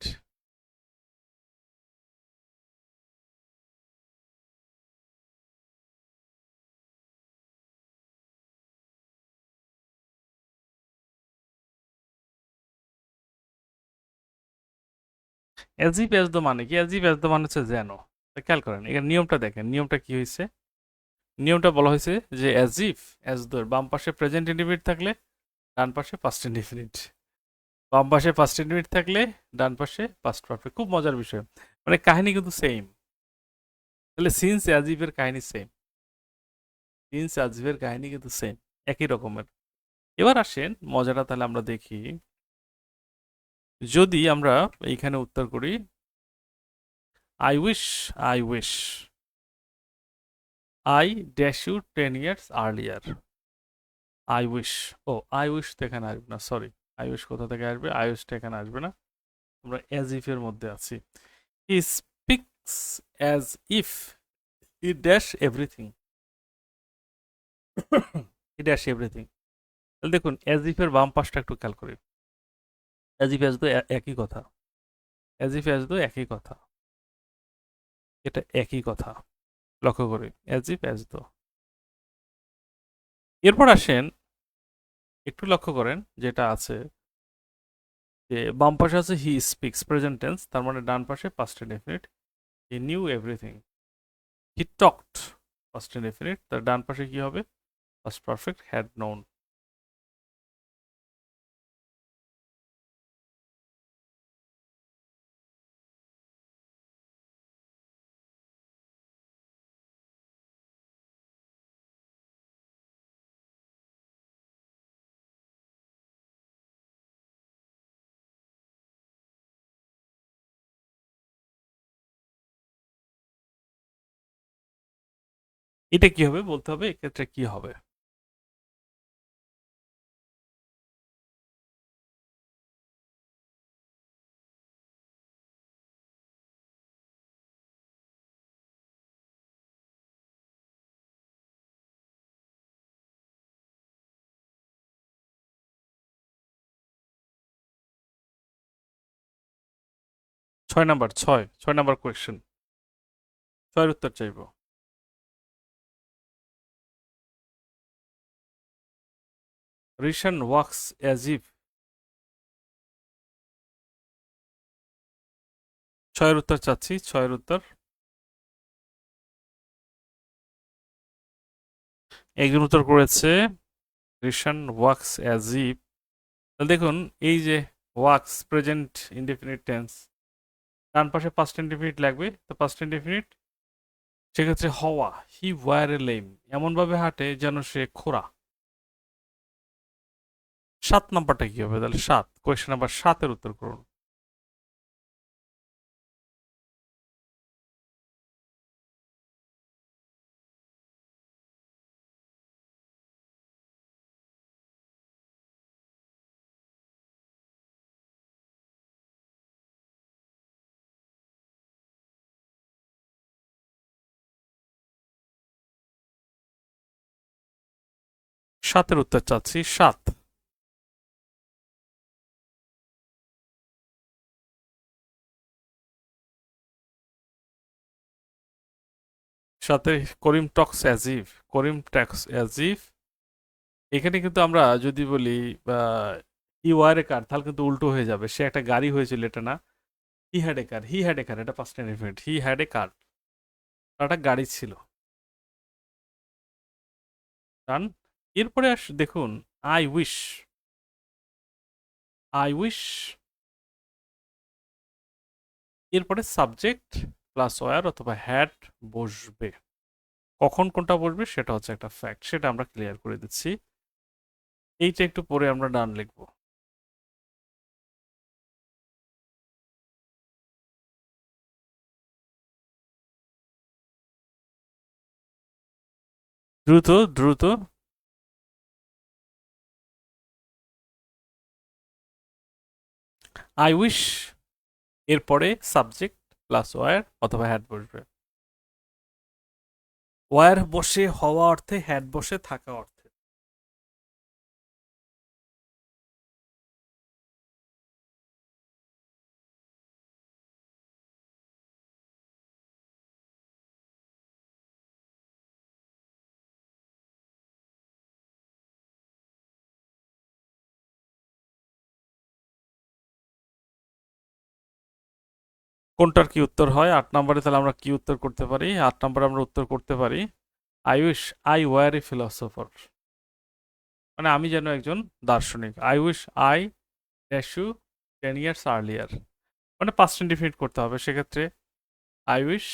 As if as though মানে কি, অ্যাজ ইফ অ্যাজ দো মানে হচ্ছে যেন। খেয়াল করেন এখানে নিয়মটা দেখেন, নিয়মটা কি হয়েছে, নিয়মটা বলা হয়েছে যে অ্যাজ ইফ অ্যাজ দো বাম পাশে প্রেজেন্ট ইনডিফিনিট থাকলে ডান পাশে পাস্ট ইনডিফিনিট, বাম পাশে পাস্ট ইনডিফিনিট থাকলে ডান পাশে পাস্ট পারফেক্ট। খুব মজার বিষয়, মানে কাহিনী কিন্তু সেম। তাহলে সিন্স অ্যাজ ইফ এর কাহিনী সেম, সিন্স অ্যাজ ইফ এর কাহিনী কিন্তু সেম, একই রকমের। এবার আসেন মজাটা তাহলে আমরা দেখি, যদি আমরা এইখানে উত্তর করি I wish, I wish I dash you 10 years earlier। I wish, ও আই উইশ তো এখানে আসবে না, সরি। আই উইশ কোথা থেকে আসবে, আই উইশটা এখানে আসবে না, আমরা অ্যাজ ইফ এর মধ্যে আছি। He speaks as if he dash everything, he dash everything. তাহলে দেখুন অ্যাজ ইফ এর বাম পাশটা একটু খেয়াল করি, অ্যাজ ইফ অ্যাজ দো একই কথা, অ্যাজ ইফ অ্যাজ দো একই কথা, এটা একই কথা, লক্ষ্য করি অ্যাজ ইফ অ্যাজ দো। এরপর আসেন একটু লক্ষ্য করেন যেটা আছে, যে বাম পাশে আছে হি স্পিক্স প্রেজেন্ট টেন্স, তার মানে ডান পাশে past indefinite, he knew everything. He talked past indefinite, তার ডান পাশে কি হবে, পাস্ট পারফেক্ট হ্যাড নোন। এটা কি হবে বলতে হবে, এক্ষেত্রে কি হবে। 6 নাম্বার, 6 নাম্বার কোয়েশ্চেন, 6 উত্তর চাইবো। Rishan wax as if. ছয়ের উত্তর চাচ্ছি, ছয়ের উত্তর। একজন উত্তর করেছে রিশান ওয়াক্স অ্যাজ ইফ। দেখুন এই যে ওয়াক্স প্রেজেন্ট ইনডেফিনিট টেন্স, ডান পাশে পাস্ট ইনডেফিনিট লাগবে, তো পাস্ট ইনডেফিনিট সেক্ষেত্রে হওয়া, হি ওয়ার এ লেম, এমনভাবে হাঁটে যেন সে খোঁড়া। 7 নাম্বারটা কি হবে তাহলে? 7, কোয়েশ্চেন নাম্বার 7-এর উত্তর করুন। সাতের উত্তর চাচ্ছি, 7। সাথে Karim talks as if, Karim talks as if. এখানে কিন্তু আমরা যদি বলি হি ওয়ার এ কার, তাহলে কিন্তু উল্টো হয়ে যাবে, সে একটা গাড়ি হয়েছিল, এটা না। হি had a car, he had a car, এটা past indefinite. He had a car, একটা গাড়ি ছিল। ডান। এরপরে দেখুন আই উইশ, আই উইশ, এরপরে সাবজেক্ট প্লাস ওয়ার অথবা হ্যাড বসবে। কখন কোনটা বসবে সেটা হচ্ছে একটা ফ্যাক্ট, সেটা আমরা ক্লিয়ার করে দিচ্ছি। এইটা একটু পরে আমরা ডান লিখবো। দ্রুত দ্রুত। আই উইশ এরপরে সাবজেক্ট প্লাস ওয়ার অথবা হ্যাড বসবে। ওয়ার বসে হওয়া অর্থে, হ্যাড বসে থাকা অর্থে। কোনটার কি উত্তর হয় 8 নম্বরে? তাহলে আমরা কি উত্তর করতে পারি? 8 নম্বরে আমরা উত্তর করতে পারি I wish I were a philosopher, মানে আমি যেন একজন দার্শনিক। I wish I dash you 10 years earlier, মানে পাস্ট ইনডিফিনিট করতে হবে সেক্ষেত্রে। I wish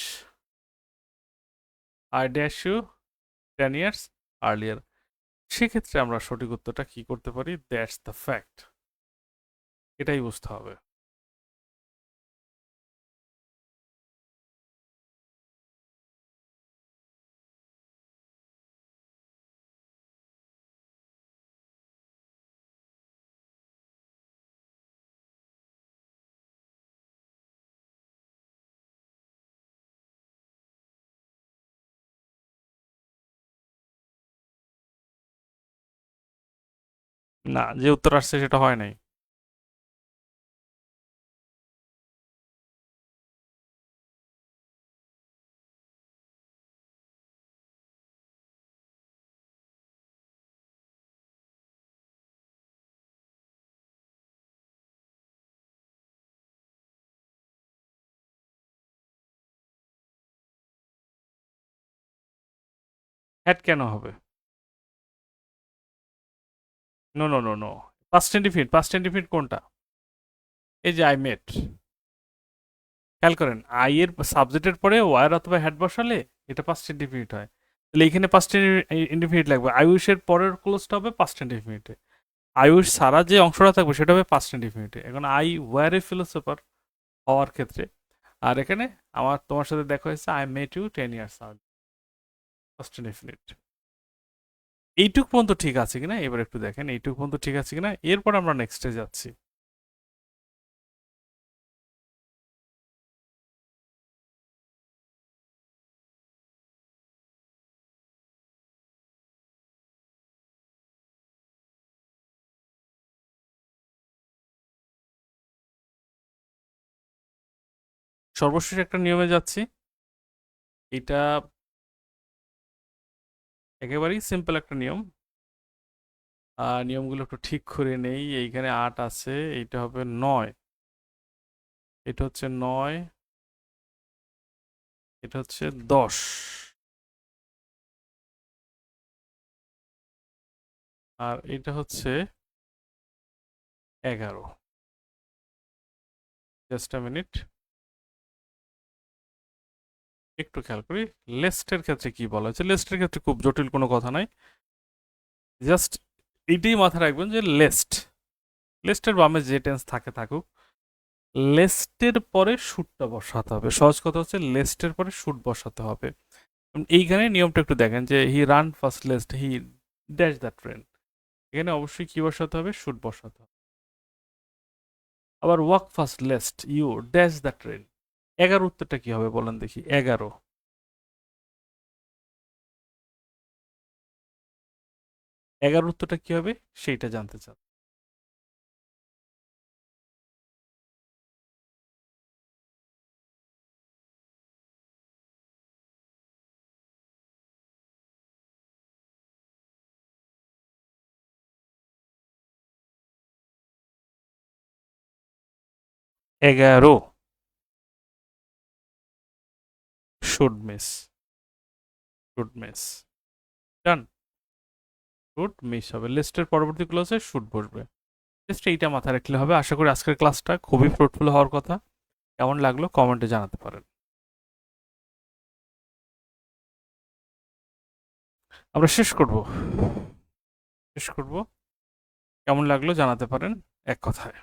I dash you 10 years earlier. সেক্ষেত্রে আমরা সঠিক উত্তরটা কি করতে পারি? দ্যাটস দ্য ফ্যাক্ট, এটাই বুঝতে হবে। না, যে উত্তর আসছে সেটা হয় নাই। হ্যাড কেন হবে? No no no no, past indefinite, past indefinite কোনটা? এই যে আই মেট, খেয়াল করেন আই এর সাবজেক্টের পরে ওয়ার অথবা হ্যাড বসালে এটা পাস্ট ইনডিফিনিট হয়। তাহলে এখানে পাস্ট ইনডিফিনিট লাগবে, আই উইশ এর পরের ক্লোজটা হবে পাস্ট ইনডিফিনিটে, আই উইশ সারা যে অংশটা থাকবে সেটা হবে পাস্ট ইনডিফিনিটে। এখন আই ওয়ার এ ফিলোসোফার হওয়ার ক্ষেত্রে, আর এখানে আমার তোমার সাথে দেখা হয়েছে আই মেট ইউ 10 ইয়ার্স আগে, পাস্ট ইনডিফিনিট। এইটুক পর্যন্ত ঠিক আছে কিনা এবার একটু দেখেন, এইটুক পর্যন্ত ঠিক আছে কিনা, এরপর আমরা নেক্সটে যাচ্ছি। সর্বশেষ একটা নিয়মে যাচ্ছি, এটা একেবারেই সিম্পল একটা নিয়ম। নিয়মগুলো একটু ঠিক করে নেই। এইখানে ৮ আছে, এইটা হবে ৯, এটা হচ্ছে ৯, এটা হচ্ছে ১০, আর এটা হচ্ছে ১১। জাস্ট আ মিনিট, একটু খেয়াল করি। লেস্টের ক্ষেত্রে কি বলা হয়েছে? লেস্টের ক্ষেত্রে খুব জটিল কোনো কথা নাই, জাস্ট এইটাই মাথায় রাখবেন যে লেস্টের বামে যে টেন্স থাকে থাকুক, লেস্টের পরে শুটটা বসাতে হবে। সহজ কথা হচ্ছে লেস্টের পরে শুট বসাতে হবে। এইখানে নিয়মটা একটু দেখেন যে he ran fast lest, he dash the train, এখানে অবশ্যই কি বসাতে হবে? শুট বসাতে হবে। আবার walk fast lest, you dash the train, ১১ উত্তরটা কি হবে বলেন দেখি? ১১, ১১ উত্তরটা কি হবে সেইটা জানতে চান। ১১ should miss, should miss, done. Should miss হবে, লিস্টের পরবর্তী ক্লাসে শুড বসবে। জাস্ট এইটা মাথায় রাখলে হবে। আশা করি আজকের ক্লাসটা খুবই ফ্রুটফুল হওয়ার কথা। কেমন লাগলো কমেন্টে জানাতে পারেন। আমরা শেষ করব, শেষ করব। কেমন লাগলো জানাতে পারেন এক কথায়।